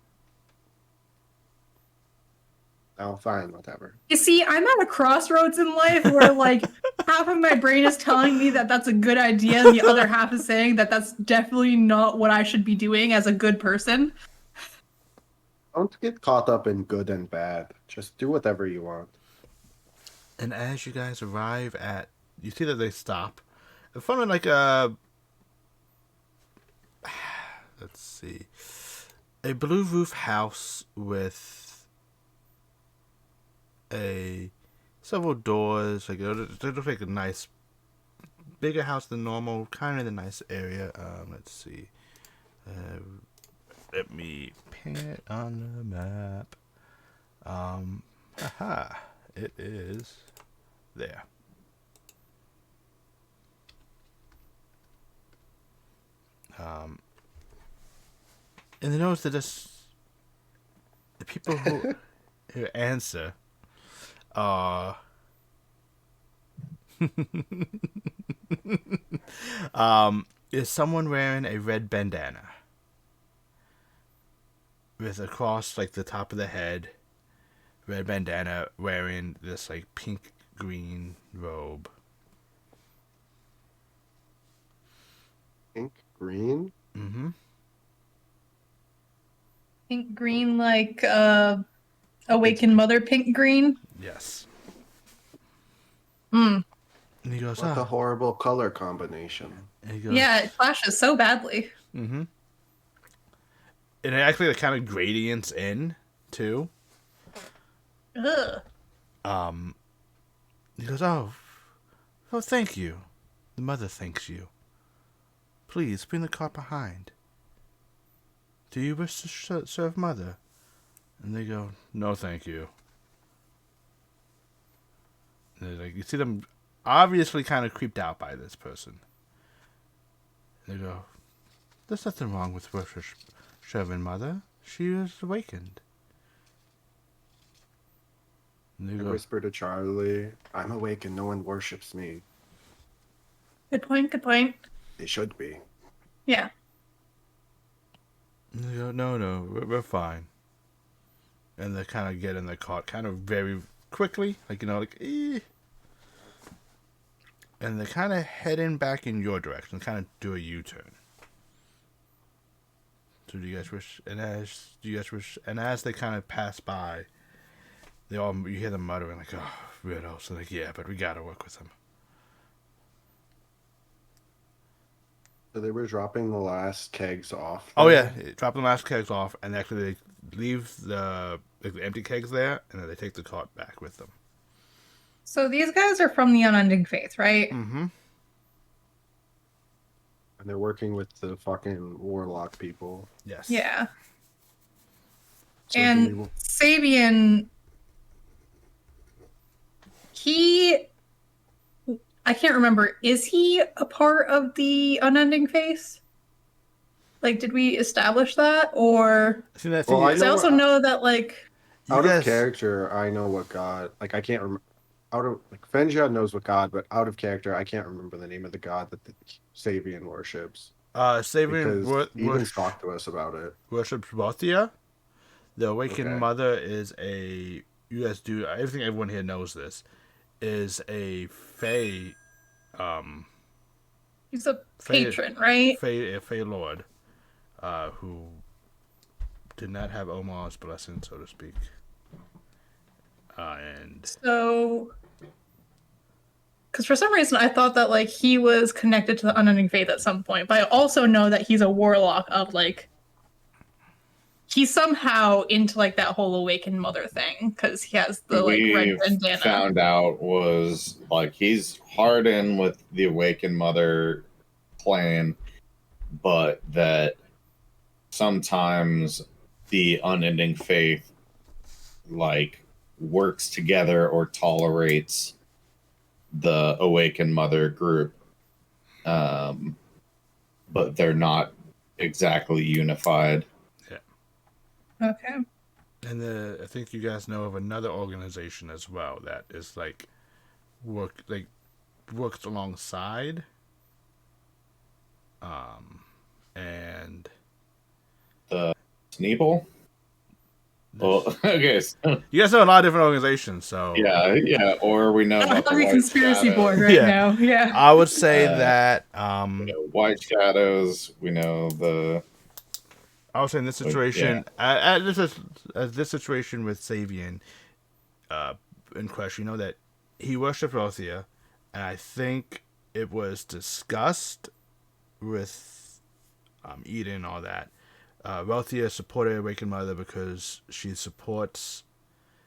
Oh, fine, whatever. You see, I'm at a crossroads in life where, like, half of my brain is telling me that that's a good idea, and the other half is saying that that's definitely not what I should be doing as a good person. Don't get caught up in good and bad. Just do whatever you want. And as you guys arrive at, you see that they stop in front of like let's see, a blue roof house with several doors. Like it looks like a nice, bigger house than normal, kind of in a nice area. Let's see. Let me pin it on the map. Haha, it is there. And the notice that the people who answer is someone wearing a red bandana with across like the top of the head, red bandana, wearing this like pink green robe. Pink, green. Mm-hmm. Pink green, like Awakened Mother pink green. Yes. Hmm. And he goes, What a horrible color combination. And he goes, Yeah, it flashes so badly. Mm-hmm. And it actually like, kind of gradients in too. Ugh. He goes, oh, thank you. The mother thanks you. Please bring the cart behind. Do you wish to serve mother? And they go, no, thank you. And they're like, you see them obviously kind of creeped out by this person. They go, there's nothing wrong with serving mother. She is awakened. And they I go, whisper to Charlie, I'm awake and no one worships me. Good point, good point. They should be. Yeah. and they go, no, we're fine. And they kind of get in the cart, kind of very quickly, like and they're kind of heading back in your direction, kind of do a U-turn. So do you guys wish? And as they kind of pass by, you hear them muttering like, "Oh, weirdos." So like, yeah, but we gotta work with them. So they were dropping the last kegs off. Oh yeah, drop the last kegs off, and actually they leave the empty kegs there, and then they take the cart back with them. So these guys are from the Unending Faith, right? Mm-hmm. And they're working with the fucking warlock people. Yes. Yeah. So And do we- Sabian, I can't remember, is he a part of the Unending Faith? Like, did we establish that? Or, See, that Well, thing I is- because I know also what- know that, like, you out guys- of character, I know what god. Like I can't remember. Out of like Fenja knows what god, but out of character, I can't remember the name of the god that the Sabian worships. Sabian Because he even talked to us about it. worships Rothia. The Awakened Okay. Mother is you guys do, I think everyone here knows this, is a Fey, he's a Faye- patron, right? a Fey Lord, who did not have Omar's blessing, so to speak. And So, because for some reason I thought that, like, he was connected to the Unending Faith at some point, but I also know that he's a warlock of, like, he's somehow into, like, that whole Awakened Mother thing, because he has the, like, red We bandana. found out was like he's hard in with the Awakened Mother clan, but that sometimes the Unending Faith like works together or tolerates the Awakened Mother group, but they're not exactly unified. Okay. And I think you guys know of another organization as well that is works alongside. And The Sneeple? Well, okay. So, you guys know a lot of different organizations, so yeah. Or we know about the Every White conspiracy Shadows. board right Yeah. now. Yeah. I would say that We know White Shadows. We know the. I was saying this situation, this situation with Sabian, in question, you know that he worshipped Rothia, and I think it was discussed with Eden and all that. Rothia supported Awakened Mother because she supports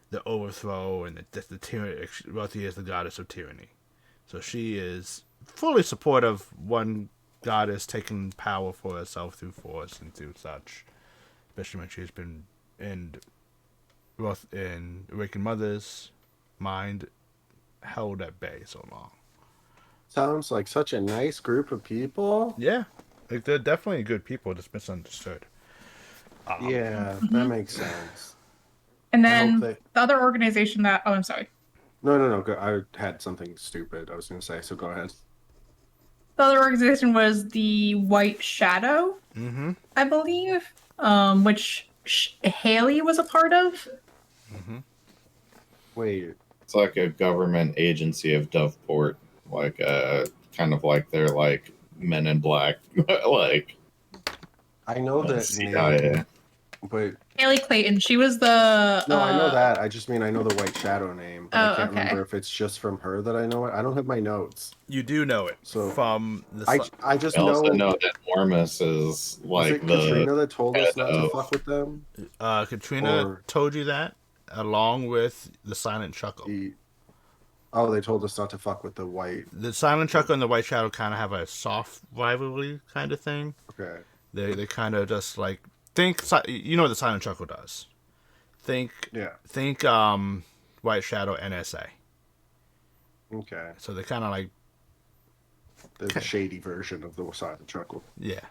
the overthrow and the tyranny. Rothia is the goddess of tyranny, so she is fully supportive of one goddess taking power for herself through force and through such, especially when she's been in Awakened Mother's mind held at bay so long. Sounds like such a nice group of people. Yeah, like they're definitely good people, just misunderstood. Yeah, that makes sense. And I then hope they- the other organization that, I'm sorry. No. Go. I had something stupid I was going to say, so go ahead. The other organization was the White Shadow, Mm-hmm. I believe, which Haley was a part of. Wait, It's like a government agency of Doveport, like kind of like they're like Men in Black, like I know that name, CIA. but Haley Clayton. She was the. no, I know that. I just mean I know the White Shadow name, but I Oh, can't okay. remember if it's just from her that I know it. I don't have my notes, You do know it so from the. I just I also know. know that Ormus is Was like it the Katrina that told us head not to of- fuck with them? Katrina or- told you that, along with the Silent Chuckle. Oh, they told us not to fuck with the white. The Silent Chuckle and the White Shadow kind of have a soft rivalry kind of thing. Okay. They kind of just like think. You know what the Silent Chuckle does? Think White Shadow NSA. Okay. So they kind of like There's a shady version of the Silent Chuckle. yeah.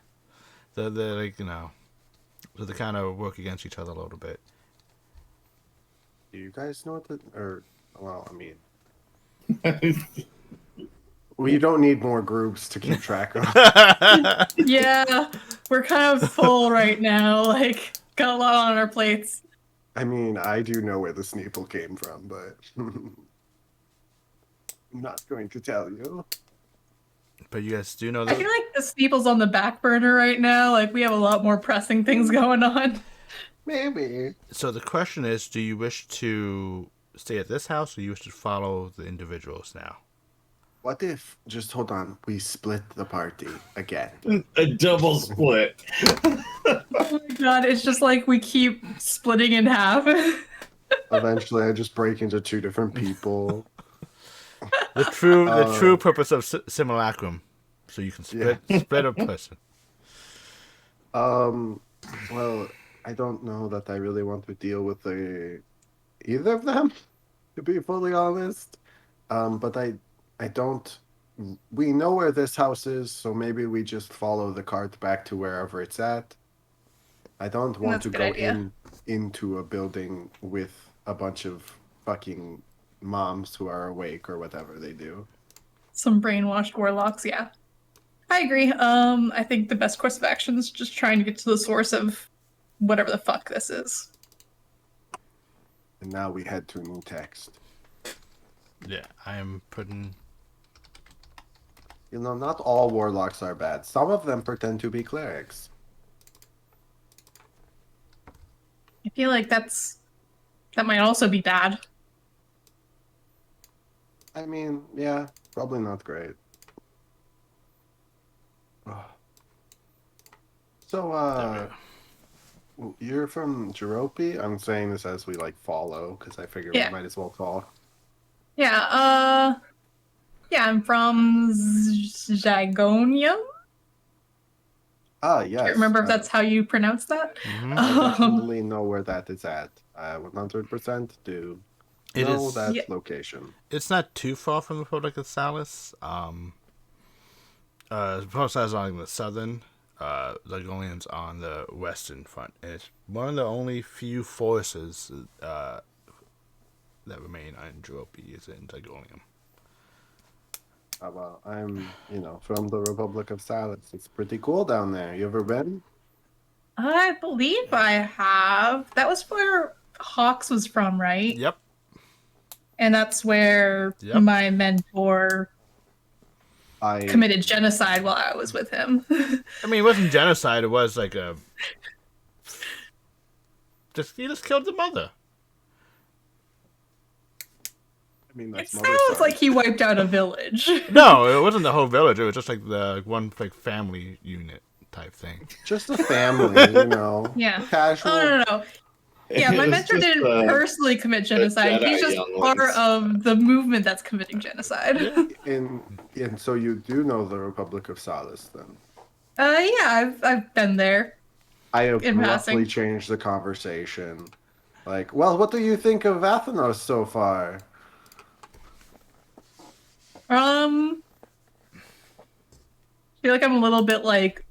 They're like so they kind of work against each other a little bit. Do you guys know what well, I mean, we don't need more groups to keep track of. Yeah, we're kind of full right now. Like, got a lot on our plates. I mean, I do know where the Sneeple came from, but I'm not going to tell you. But you guys do know I that. feel like the Sneeple's on the back burner right now. Like, we have a lot more pressing things going on. Maybe. So the question is, do you wish to stay at this house, or you wish to follow the individuals now? What if, just hold on, we split the party again? A double split. Oh my god, it's just like we keep splitting in half. Eventually, I just break into two different people. The true purpose of simulacrum, so you can split a person. Well, I don't know that I really want to deal with either of them, to be fully honest. But I don't. We know where this house is, so maybe we just follow the cart back to wherever it's at. I don't want to That's a good go into a building with a bunch of fucking moms who are awake or whatever they do. Some brainwashed warlocks, yeah. I agree. I think the best course of action is just trying to get to the source of whatever the fuck this is. And now we head to new text. Yeah, I am putting. You know, not all warlocks are bad. Some of them pretend to be clerics. I feel like that might also be bad. I mean, yeah, probably not great. So, you're from Geropy? I'm saying this as we, like, follow, because I figure Yeah. we might as well talk. Yeah, yeah, I'm from Zagonium. Ah, yes. Can't remember if that's how you pronounce that. I definitely know where that is at. I 100% do know that location. It's not too far from the Republic of Salis. The Republic of Salis is on the southern, Zagonium's on the western front. And it's one of the only few forces that remain on Geropy is in Zagonium. Well, I'm, from the Republic of Salis. It's pretty cool down there. You ever been? I believe I have. That was where Hawks was from, right? Yep. And that's where my mentor committed genocide while I was with him. I mean, it wasn't genocide. It was like he just killed the mother. I mean, it sounds like he wiped out a village. No, it wasn't the whole village. It was just like the one family unit type thing. Just a family, Yeah. Casual. Oh, no. Yeah, my mentor didn't personally commit genocide. He's just part of the movement that's committing genocide. And so you do know the Republic of Salis, then? Yeah, I've been there. I abruptly changed the conversation. Like, well, what do you think of Athenos so far? I feel like I'm a little bit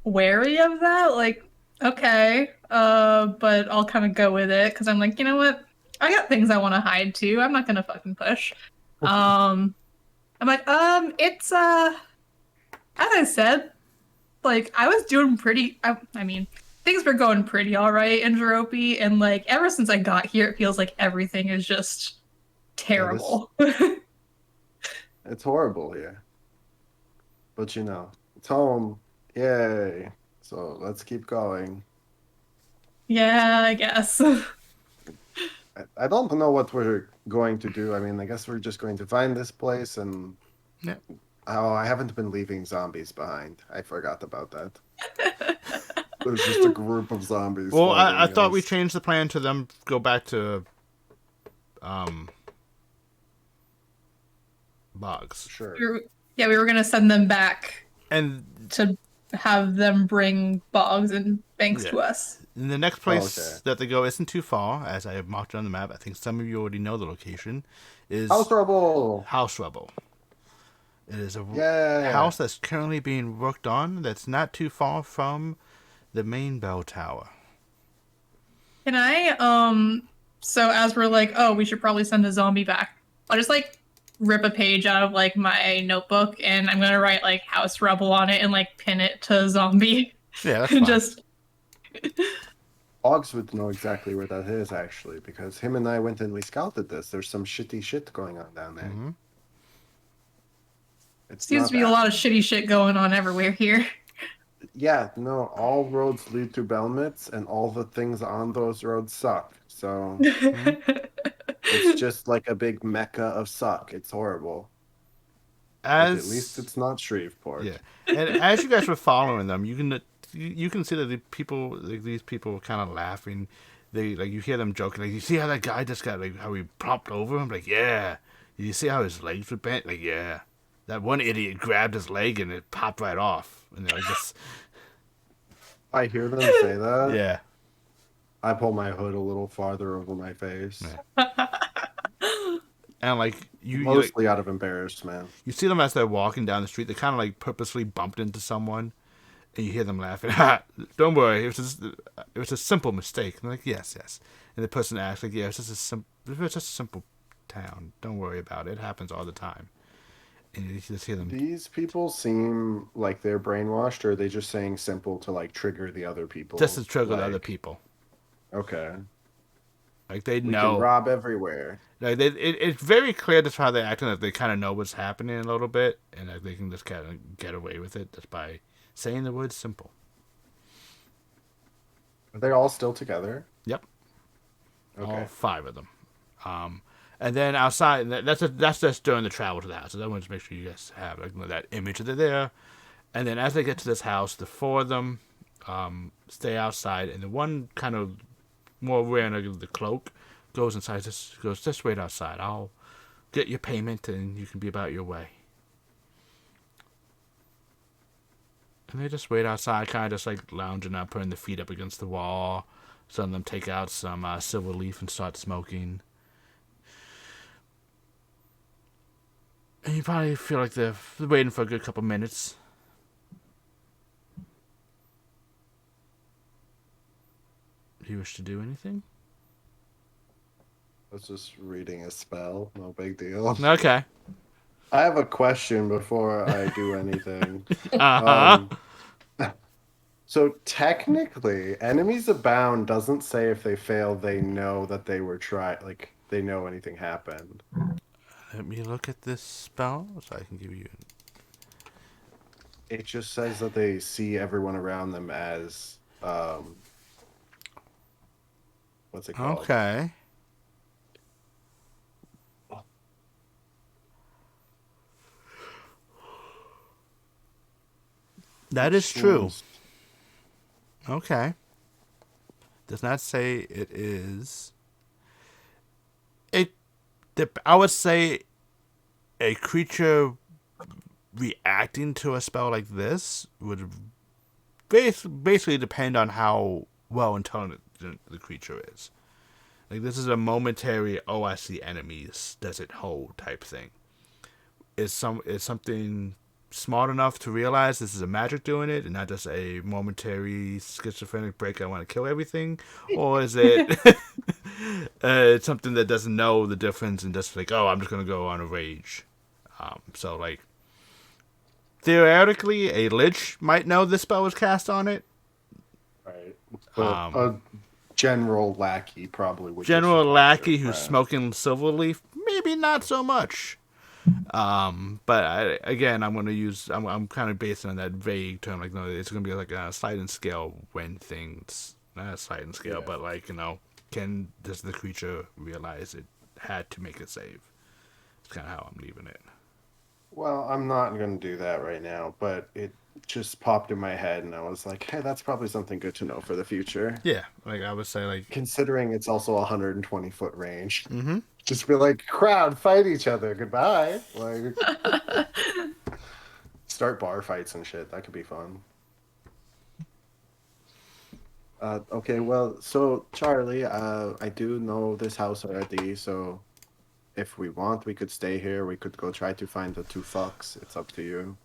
wary of that. Okay, but I'll kind of go with it because I'm like, you know what? I got things I want to hide too. I'm not gonna fucking push. I'm like, it's as I said, I was doing pretty. I mean, things were going pretty all right in Geropy, and ever since I got here, it feels like everything is just terrible. It's horrible here. But it's home. Yay. So let's keep going. Yeah, I guess. I don't know what we're going to do. I mean, I guess we're just going to find this place and... Yeah. Oh, I haven't been leaving zombies behind. I forgot about that. There's just a group of zombies. Well, I thought we changed the plan to them go back to... Bogs. Sure. We were gonna send them back and to have them bring Bogs and Banks to us. And the next place that they go isn't too far, as I have marked on the map. I think some of you already know the location. Is House Rubble. House Rubble. It is a house that's currently being worked on. That's not too far from the main bell tower. Can I so as we're we should probably send a zombie back, I'll just rip a page out of my notebook and I'm gonna write House Rubble on it and pin it to zombie. Yeah, that's fine. Just Boggs would know exactly where that is, actually, because him and I went and we scouted this. There's some shitty shit going on down there. Mm-hmm. It's Seems not to be a that. lot of shitty shit going on everywhere here. Yeah, no, all roads lead to Belmetz, and all the things on those roads suck. So it's just like a big mecca of suck. It's horrible. But at least it's not Shreveport. Yeah, and as you guys were following them, you can see that these people were kind of laughing. They like you hear them joking. Like, you see how that guy just got like how he plopped over him? Like, yeah. You see how his legs were bent? Like, yeah. That one idiot grabbed his leg and it popped right off. And they're like, just I hear them say that. yeah. I pull my hood a little farther over my face. Yeah. And like Mostly out of embarrassment. you see them as they're walking down the street. They kind of like purposely bumped into someone, and you hear them laughing. Don't worry, it was a simple mistake. And they're like, yes. And the person asks, like, yeah, it's just a simple town. Don't worry about it. It happens all the time. And you just hear them. These people seem like they're brainwashed, or are they just saying simple to like trigger the other people? Just to trigger like, the other people. Okay. Like they We know. can rob everywhere. Like it's very clear just how they're acting. That they kind of know what's happening a little bit, and that they can just kind of get away with it just by saying the word simple. Are they all still together? Yep. Okay. All 5 of them. And then outside, that's just during the travel to the house. So I want to make sure you guys have like, that image that they're there. And then as they get to this house, the 4 of them stay outside, and the one kind of more wearing the cloak goes inside. Just wait outside. I'll get your payment, and you can be about your way. And they just wait outside, kind of just like lounging up, putting their feet up against the wall. Some of them take out some silver leaf and start smoking. And you probably feel like they're waiting for a good couple minutes. Do you wish to do anything? I was just reading a spell. No big deal. Okay. I have a question before I do anything. Uh-huh. So technically, enemies abound doesn't say if they fail, they know that they were like they know anything happened. Let me look at this spell so I can give you. It just says that they see everyone around them as what's it called? Okay. That is true. Okay. Does not say it is. I would say a creature reacting to a spell like this would basically depend on how well intelligent the creature is. Like, this is a momentary, oh, I see enemies, does it hold type thing. Is something smart enough to realize this is a magic doing it and not just a momentary schizophrenic break, I want to kill everything? Or is it it's something that doesn't know the difference and just like, oh, I'm just going to go on a rage? So, like, theoretically, a lich might know this spell was cast on it. Right. But a general lackey probably would. General lackey who's smoking silver leaf, maybe not so much. But I'm going to use, I'm kind of based on that vague term, like, no, it's going to be like a sliding scale when things, not a sliding scale, but like, does the creature realize it had to make a save? It's kind of how I'm leaving it. Well, I'm not going to do that right now, but it just popped in my head and I was like, hey, that's probably something good to know for the future. Yeah, like I would say, like, considering it's also 120-foot range. Mm-hmm. Just be like, crowd, fight each other. Goodbye. Like, start bar fights and shit. That could be fun. Okay, well, so Charlie, I do know this house already, so if we want, we could stay here. We could go try to find the 2 fucks. It's up to you.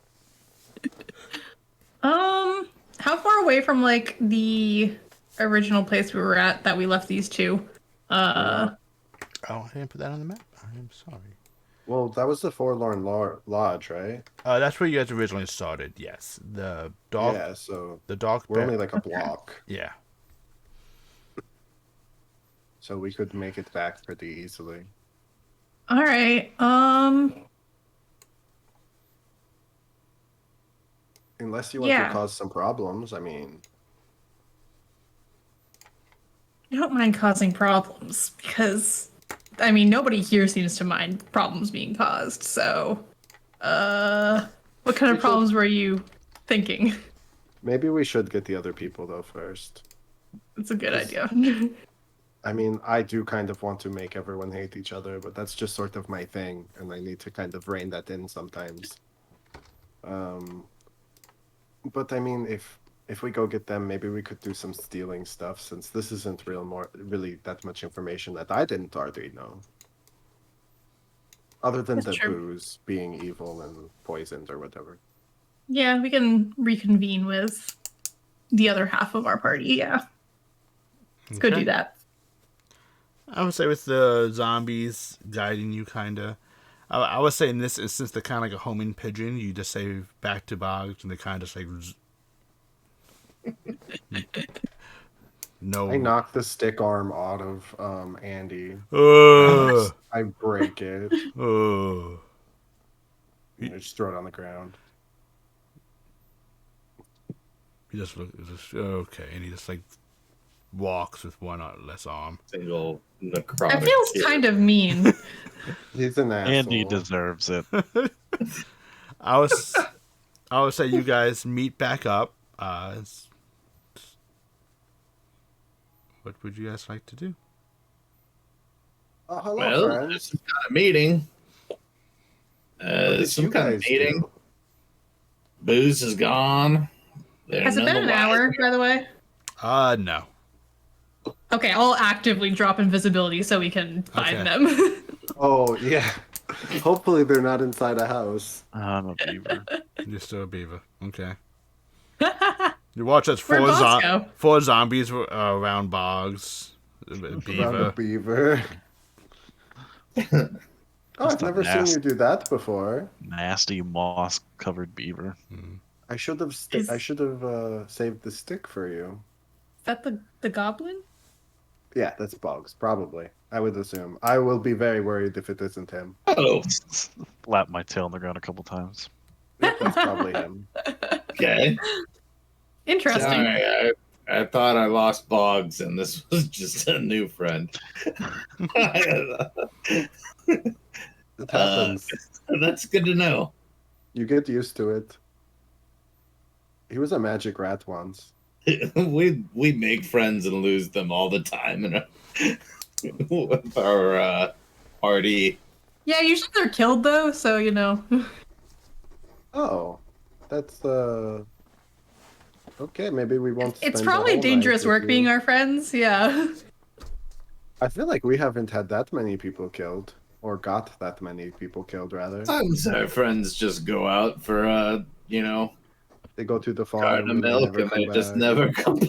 How far away from like the original place we were at that we left these 2? Oh, I didn't put that on the map. I am sorry. Well, that was the Forlorn Lodge, right? That's where you guys originally started. Yes, the dog. Yeah, so the dog. we're only like a block. Yeah. so we could make it back pretty easily. All right. Unless you want Yeah. to cause some problems, I mean. I don't mind causing problems because, I mean, nobody here seems to mind problems being caused. So, what kind of problems were you thinking? Maybe we should get the other people though first. That's a good idea. I mean, I do kind of want to make everyone hate each other, but that's just sort of my thing, and I need to kind of rein that in sometimes. But I mean, if we go get them, maybe we could do some stealing stuff, since this isn't really that much information that I didn't already know. Other than That's the true. booze being evil and poisoned or whatever. Yeah, we can reconvene with the other half of our party. Yeah, let's go do that. I would say with the zombies guiding you, kinda. I would say in this instance, they're kind of like a homing pigeon. You just say back to Boggs, and they kind of just like no. I knock the stick arm out of Andy. Oh, I break it. oh. I just throw it on the ground. He just okay, and he just like walks with one less arm. Single necrotic. That feels kid. kind of mean. He's an asshole. Andy deserves it. I would say you guys meet back up. What would you guys like to do? Hello, Well, friends. there's some kind of meeting. did Some you kind of guys meeting. do? Booze is gone. Has it been an hour, by the way? No. Okay, I'll actively drop invisibility so we can find Okay. them. Oh, yeah. Hopefully they're not inside a house. I'm a beaver. You're still a beaver. Okay. You watch as Where'd Boggs go? four zombies around Boggs. Around Beaver. a beaver. Oh, I've Just a never seen you do that before. Nasty moss-covered beaver. I should have saved the stick for you. Is that the goblin? Yeah, that's Boggs, probably. I would assume. I will be very worried if it isn't him. Oh, Slap my tail on the ground a couple times. Yep, that's probably him. okay. Interesting. Sorry, I thought I lost Boggs, and this was just a new friend. It happens. That's good to know. You get used to it. He was a magic rat once. we make friends and lose them all the time with our party. Yeah, usually they're killed though, so you know. Oh, that's okay. Maybe we won't. It's spend probably the whole dangerous night work with being you. our friends. Yeah. I feel like we haven't had that many people killed, or got that many people killed rather. Sometimes our friends just go out for They go to the farm. garden of and milk, and they come just back. never come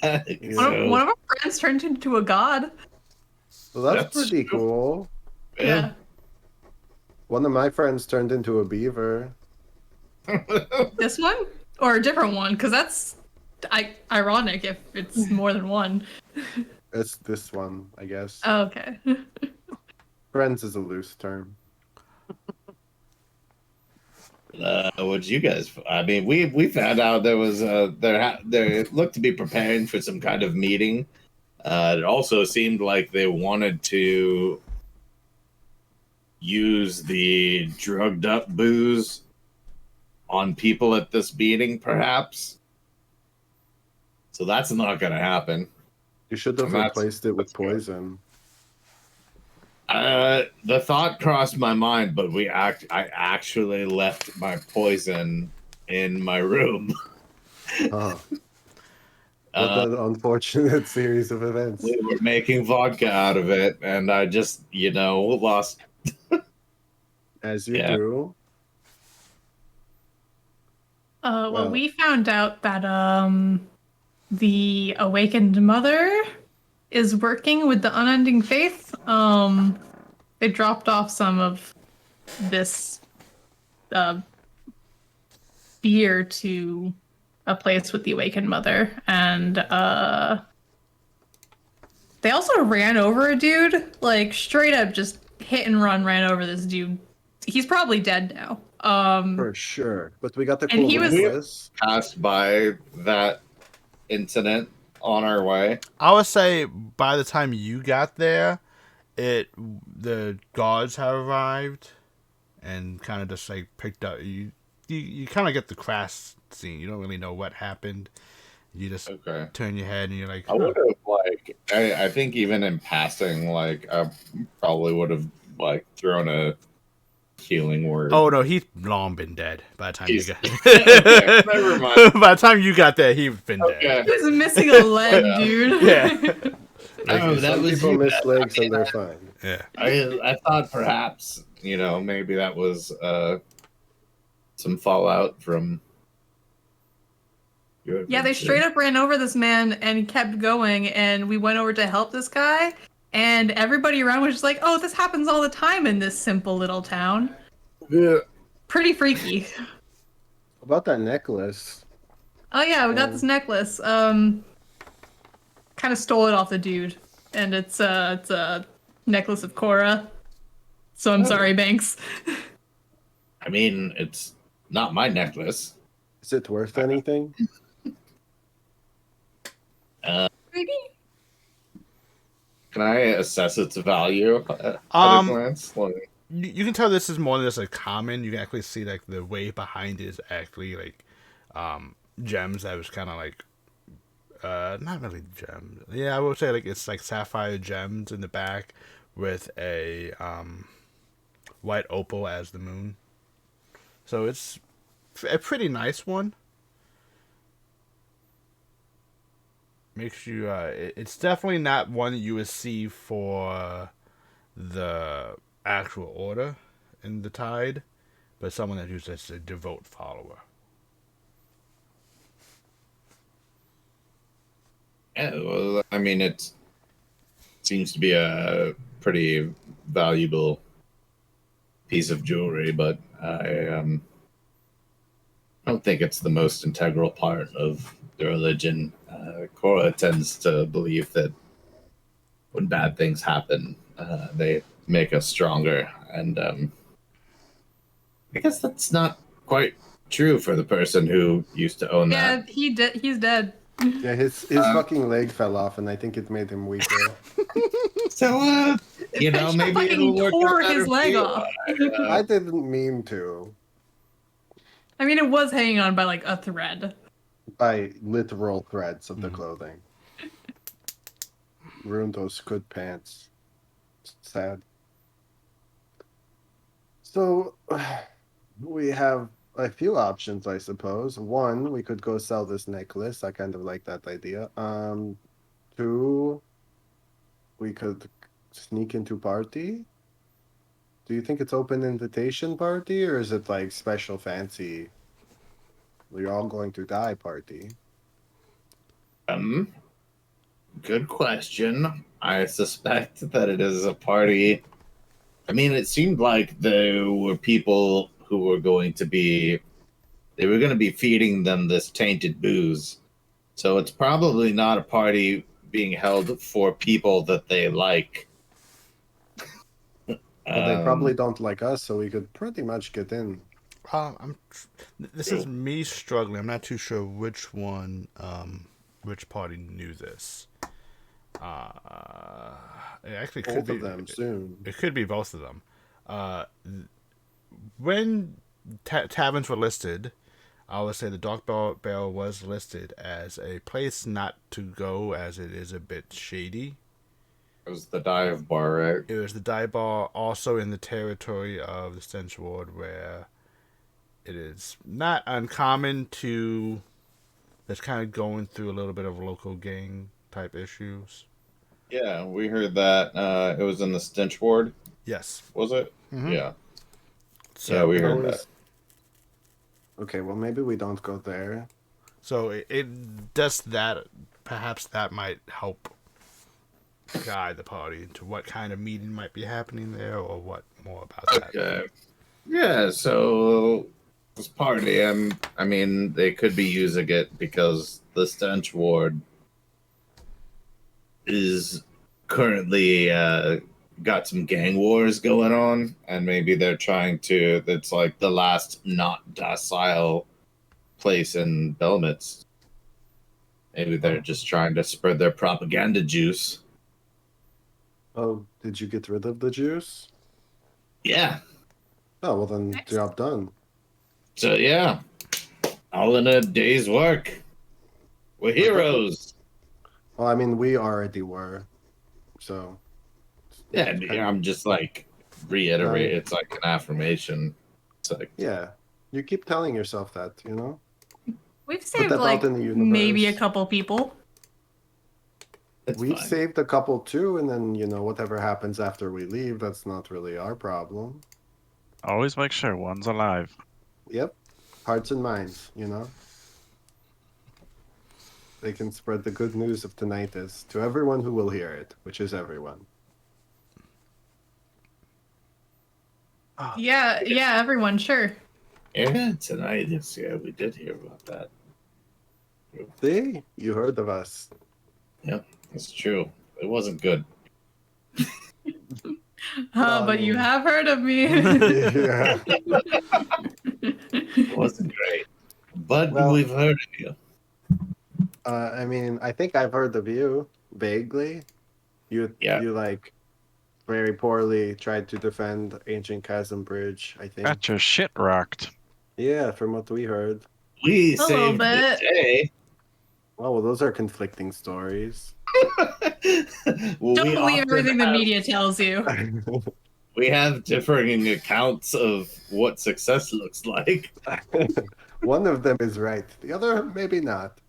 back. Yeah. One of our friends turned into a god. Well, that's That's pretty true. cool. Yeah. One of my friends turned into a beaver. This one or a different one? Because that's ironic if it's more than one. It's this one, I guess. Oh, okay. Friends is a loose term. What you guys? I mean, we found out there was they looked to be preparing for some kind of meeting. It also seemed like they wanted to use the drugged up booze on people at this meeting, perhaps. So that's not going to happen. You should have That's- replaced it with that's good. poison. The thought crossed my mind, but I actually left my poison in my room. Oh. What an unfortunate series of events. We were making vodka out of it, and I just, lost. As you Yeah. do. Well, Well- we found out that the awakened mother is working with the Unending Faith. They dropped off some of this beer to a place with the awakened mother, and They also ran over a dude, like straight up just hit and run ran over this dude. He's probably dead now. For sure. But we got the And cool he was- necklace. Passed by that incident on our way. I would say by the time you got there, the guards have arrived and kind of just like picked up. You kind of get the crash scene. You don't really know what happened. You just Okay. turn your head and you're like, I would have like I think even in passing, like I probably would have like thrown a healing word. oh no, he's long been dead by the time you He's- got. Okay, never mind. By the time you got there, he's been dead. Okay. He's missing a leg, dude. Yeah. Oh, that Some was people you. miss legs and they're fine. Yeah. I thought perhaps, maybe that was some fallout from your Yeah, they adventure. straight up ran over this man and kept going, and we went over to help this guy, and everybody around was just like, oh, this happens all the time in this simple little town. Yeah. Pretty freaky. About that necklace. Oh yeah, we got this necklace. Kind of stole it off the dude, and it's a necklace of Korra. So I'm sorry, Banks. I mean, it's not my necklace. Is it worth anything? Maybe. Can I assess its value at a glance? Like, You can tell this is more than just a common. You can actually see like the way behind it is actually like gems that was kind of like not really gems. Yeah, I would say like it's like sapphire gems in the back with a white opal as the moon. So it's a pretty nice one. Makes you it's definitely not one that you would see for the actual order in the Tide, but someone that uses as a devout follower. yeah, well, I mean, it seems to be a pretty valuable piece of jewelry, but I don't think it's the most integral part of the religion. Korra tends to believe that when bad things happen, they make us stronger, and I guess that's not quite true for the person who used to own Yeah, that. he's dead. Yeah, his fucking leg fell off, and I think it made him weaker. So, maybe fucking it'll work tore out better his for leg you. off. I didn't mean to. I mean, it was hanging on by like a thread. By literal threads of the clothing. Ruined those good pants. Sad. So, we have a few options, I suppose. One, we could go sell this necklace. I kind of like that idea. Two, we could sneak into party. Do you think it's open invitation party, or is it like special fancy? We're all going to die party. Good question. I suspect that it is a party. I mean, it seemed like there were people who were going to be feeding them this tainted booze. So it's probably not a party being held for people that they like. But they probably don't like us, so we could pretty much get in. This is me struggling. I'm not too sure which one, which party knew this. It actually could Both be of them soon. It could be both of them. When taverns were listed, I would say the Dark Barrel was listed as a place not to go, as it is a bit shady. It was the dive bar, right? It was the dive bar, also in the territory of the Stench Ward, where it is not uncommon to just kind of going through a little bit of local gang type issues. Yeah, we heard that. It was in the Stench Ward, Yes. was it? Mhm. Yeah. So, Yeah, we heard Always- that. Okay, well, maybe we don't go there. So it does that. Perhaps that might help guide the party into what kind of meeting might be happening there, or what more about that. Okay. Yeah, so this party, I mean, they could be using it because the Stench Ward is currently got some gang wars going on, and maybe they're trying to. That's like the last not docile place in Belmetz. Maybe they're just trying to spread their propaganda juice. Oh, did you get rid of the juice? Yeah. Oh, well then, Nice. job done. So yeah, all in a day's work. We're heroes. Well, I mean, we already were. So. Yeah, I mean, I'm just like reiterate. It's like an affirmation. It's like Yeah. You keep telling yourself that, you know? We've Put saved that like out in the universe. maybe a couple people. it's We've fine. saved a couple too, and then, you know, whatever happens after we leave, that's not really our problem. Always make sure one's alive. Yep. Hearts and minds, you know? They can spread the good news of tinnitus to everyone who will hear it, which is everyone. Yeah, everyone, sure. Yeah, tonight. Yes, yeah, we did hear about that. See? You heard of us. Yep, it's true. It wasn't good. I But you mean- have heard of me. Yeah. It wasn't great. But Well- we've heard of you. I mean, I think I've heard of you vaguely. You like very poorly tried to defend Ancient Chasm Bridge, I think. Got your shit rocked. Yeah, from what we heard. We A little saved the bit. day. Well, those are conflicting stories. Well, Don't we believe often everything the have- media tells you. We have differing accounts of what success looks like. One of them is right. The other, maybe not.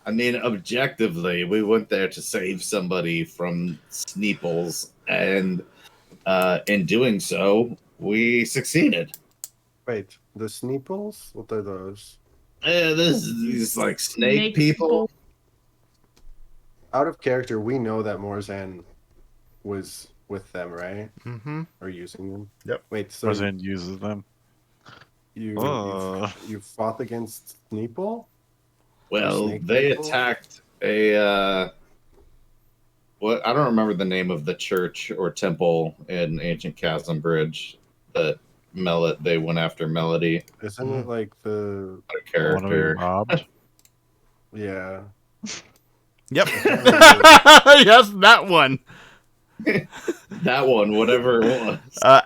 I mean, objectively, we went there to save somebody from Sneeples, and in doing so, we succeeded. Wait, the Sneeples? What are those? These like snake people. Out of character, we know that Morzan was with them, right? Mm-hmm. Or using them? Yep. Wait, so Tarzan uses them. you Oh. you fought against Sneeple? Well, Snake they people? attacked a what I don't remember the name of the church or temple in Ancient Chasm Bridge that they went after Melody, Isn't it like the their One of them character. robbed. yeah? Yep. Yes, that one. That one, whatever it was.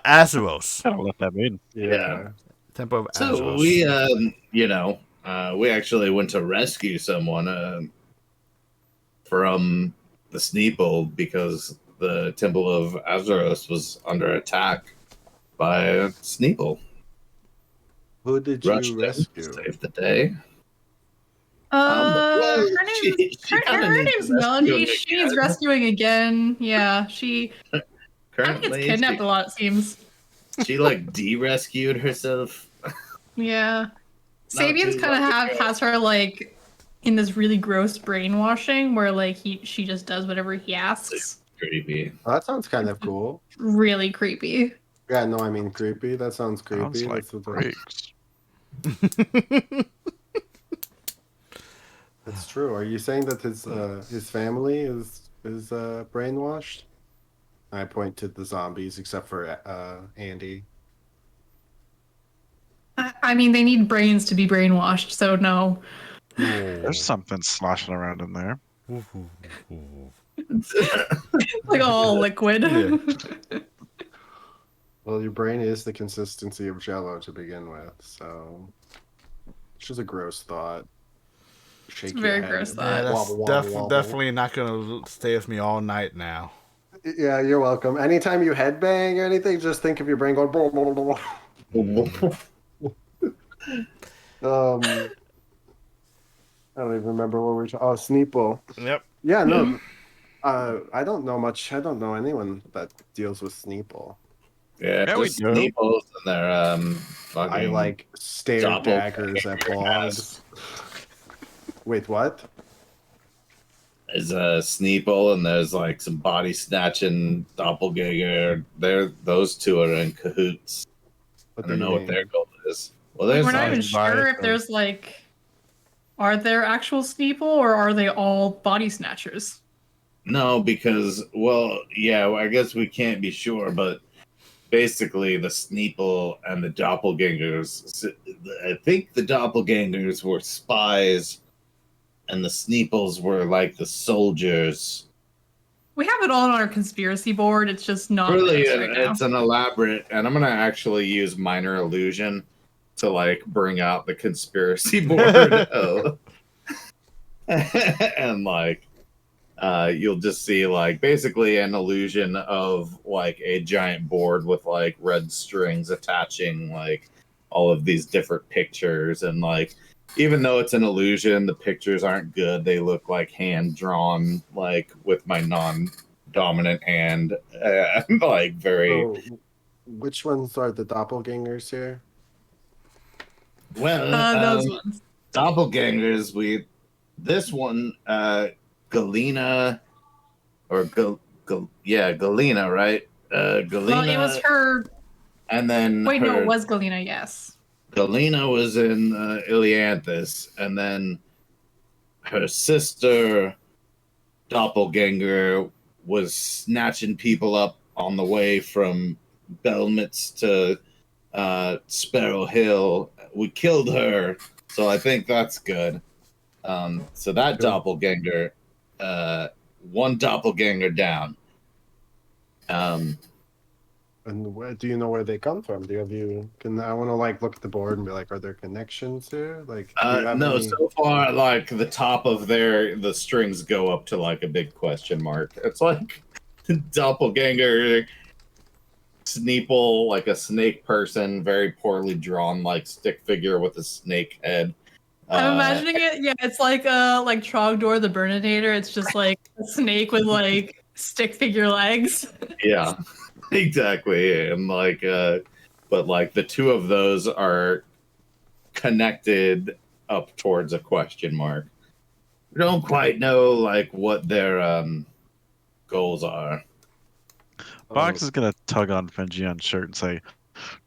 Azeros. Gotta let that in. Yeah. Temple of So Azeros. we we actually went to rescue someone from the Sneeple because the Temple of Azeros was under attack by a Sneeple. Who did Rushed you in, rescue? saved the day. Her Well, name's, her name's Melody. She's rescuing again. Yeah, she I think Currently, gets kidnapped a lot, it seems. she like de-rescued herself. Yeah. Not Sabian's too kind of long ago. has her like in this really gross brainwashing where like she just does whatever he asks. Creepy. Oh, that sounds kind of cool. Really creepy. Yeah, no, I mean creepy. That sounds creepy. Sounds like That's what freaks. That's true. Are you saying that his family is brainwashed? I point to the zombies, except for Andy. I mean, they need brains to be brainwashed, so no. There's something sloshing around in there. Like all liquid. Yeah. Well, your brain is the consistency of Jello to begin with, so it's just a gross thought. Shake your very head. gross thought. Yeah, that's Wobble, wobble, wobble. definitely not going to stay with me all night now. Yeah, you're welcome. Anytime you headbang or anything, just think of your brain going. Blah, blah, blah, blah. I don't even remember what we were talking. Oh, Sneeple. Yep. Yeah, no. I don't know much. I don't know anyone that deals with Sneeple. Yeah, Yeah, we just do. Sneeples and their fucking I like stare daggers at blogs. Wait, what? There's a Sneeple and there's like some body snatching doppelganger. Those two are in cahoots. What I don't do you know what mean? their goal is. Well, there's We're not even Zombie sure bite if there's like, are there actual Sneeple or are they all body snatchers? No, because, well, yeah, I guess we can't be sure, but basically the Sneeple and the doppelgangers, I think the doppelgangers were spies and the Sneeples were like the soldiers. We have it all on our conspiracy board. It's just not Really, this right now. it's an elaborate, and I'm going to actually use minor illusion to like bring out the conspiracy board. And like, you'll just see like basically an illusion of like a giant board with like red strings attaching like all of these different pictures, and like even though it's an illusion, the pictures aren't good. They look like hand drawn, like with my non-dominant hand, like very So, which ones are the doppelgangers here? well. Those ones. Doppelgangers. This one, Galena, or Galena, right? Galena. Well, it was her. And then Wait, no, her- it was Galena. Yes. Galena was in Ilianthus, and then her sister Doppelganger was snatching people up on the way from Belmetz to Sparrow Hill. We killed her, so I think that's good. So that Good. doppelganger, one doppelganger down. And where, do you know where they come from? I want to like look at the board and be like, are there connections here? Like, do you have No, any- so far, like the top of the strings go up to like a big question mark. It's like doppelganger, Sneeple, like a snake person, very poorly drawn, like stick figure with a snake head. I'm imagining it. Yeah, it's like Trogdor the Burninator. It's just like a snake with like stick figure legs. Yeah, exactly. And like, but like the two of those are connected up towards a question mark. We don't quite know like what their goals are. Box is gonna tug on Fengion's shirt and say,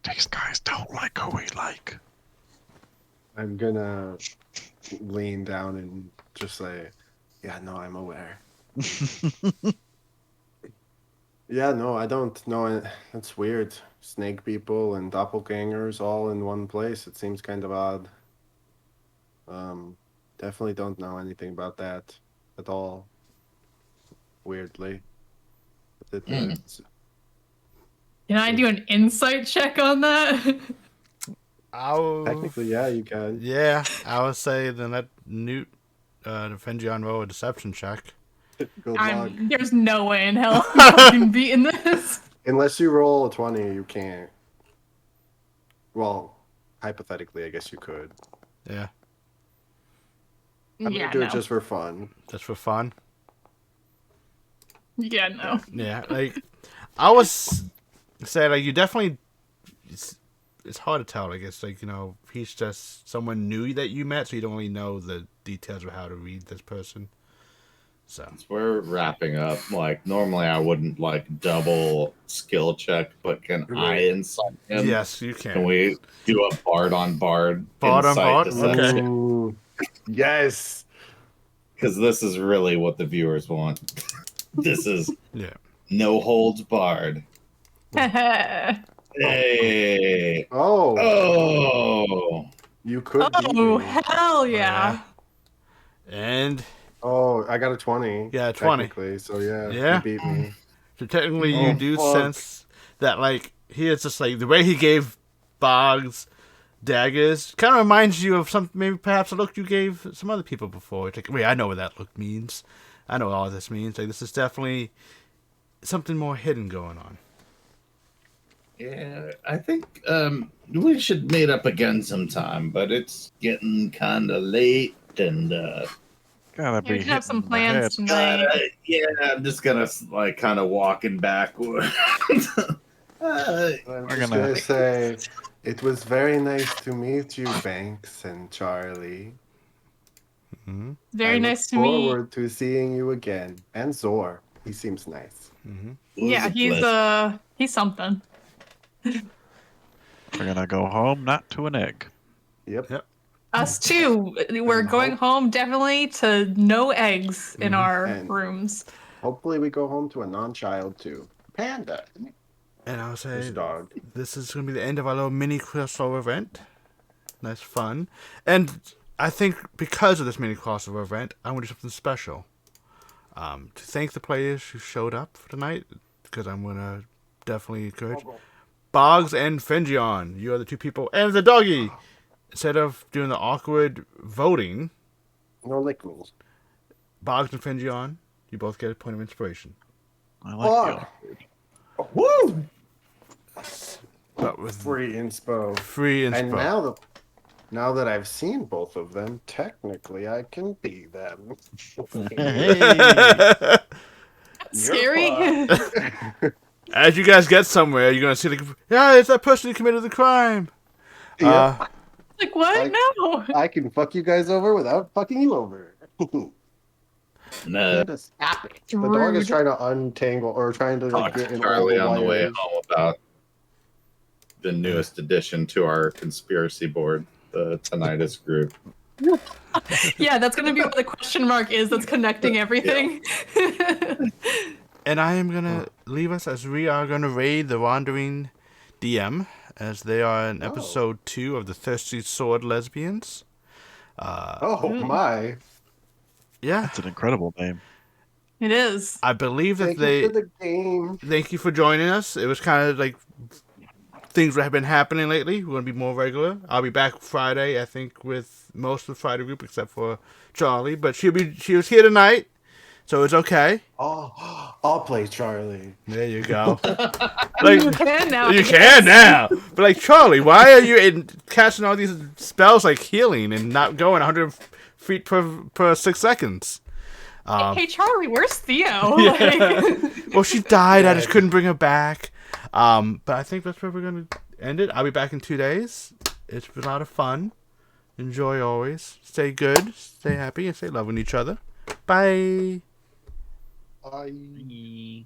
"These guys don't like who we like." I'm gonna lean down and just say, yeah, no, I'm aware. Yeah, no, I don't know. It's weird. Snake people and doppelgangers all in one place. It seems kind of odd. Definitely don't know anything about that at all. Weirdly. It's- Can I do an insight check on that? technically, yeah, you can. Yeah, I would say then that Newt Fenjion roll a deception check. Good luck. There's no way in hell I'm fucking beating this. Unless you roll a 20, you can't. Well, hypothetically, I guess you could. Yeah, I'm Yeah, gonna do no. it just for fun. just for fun. Yeah, no. Yeah, like I was saying, like you definitely. It's hard to tell. I guess, like he's just someone new that you met, so you don't really know the details of how to read this person. So We're wrapping up. Like normally, I wouldn't like double skill check, but can I insight him? yes, you can. Can we do a bard on bard? Bard on bard? Okay. Ooh, yes. Because this is really what the viewers want. This is Yeah. no holds barred. Hey. Oh, Oh. you could beat Oh, me. hell yeah. And Oh, I got a 20. Yeah, 20. technically, so yeah, Yeah. you beat me. so technically, Oh, you do fuck. sense that, like, he is just like the way he gave Boggs daggers kind of reminds you of maybe perhaps a look you gave some other people before. It's like, wait, I know what that look means. I know what all this means. Like, this is definitely something more hidden going on. Yeah, I think we should meet up again sometime, but it's getting kind of late, and Gotta We be should have some hitting my head. plans tonight. yeah, I'm just gonna like kind of walking backward. I'm We're just gonna- gonna say, it was very nice to meet you, Banks and Charlie. Mm-hmm. Very I nice to look meet. forward to seeing you again. And Zor, he seems nice. Mm-hmm. Yeah, he's something. We're gonna go home, not to an egg. Yep. Us too. We're going home definitely to no eggs in Mhm. our And- rooms. hopefully we go home to a non-child too. Panda. And I'll say There's a dog. this is going to be the end of our little mini crossover event. Nice fun. And I think because of this mini crossover event, I want to do something special. To thank the players who showed up for tonight, because I'm going to definitely encourage Boggs and Fengion. You are the two people, and the doggy. Instead of doing the awkward voting, No lick rules. Boggs and Fengion, you both get a point of inspiration. I like Fuck. you. Woo! But with Free inspo. free And inspo. now that I've seen both of them, technically I can be them. Hey. Scary. As you guys get somewhere, you're going to see, it's that person who committed the crime. Yeah. Like what? No. I can fuck you guys over without fucking you over. No. Stop it. The dog is trying to untangle or trying to Talk get to in Charlie all on the way wires. home about the newest addition to our conspiracy board, the Tinnitus group. Yeah, that's gonna be what the question mark is. That's connecting everything. And I am going to leave us as we are going to raid the Wandering DM, as they are in episode 2 of the Thirsty Sword Lesbians. Oh my. Yeah. That's an incredible name. It is. I believe that Thank you for the game. Thank you for joining us. It was kind of like things that have been happening lately. We're going to be more regular. I'll be back Friday, I think, with most of the Friday group except for Charlie. But she was here tonight, so it's okay. Oh, I'll play Charlie. There you go. You can now. You can now. But like, Charlie, why are you casting all these spells like healing and not going 100 feet per 6 seconds? Hey Charlie, where's Theo? Yeah. Well, she died. I just couldn't bring her back. But I think that's where we're going to end it. I'll be back in 2 days. It's been a lot of fun. Enjoy always. Stay good. Stay happy. And stay loving each other. Bye. Bye.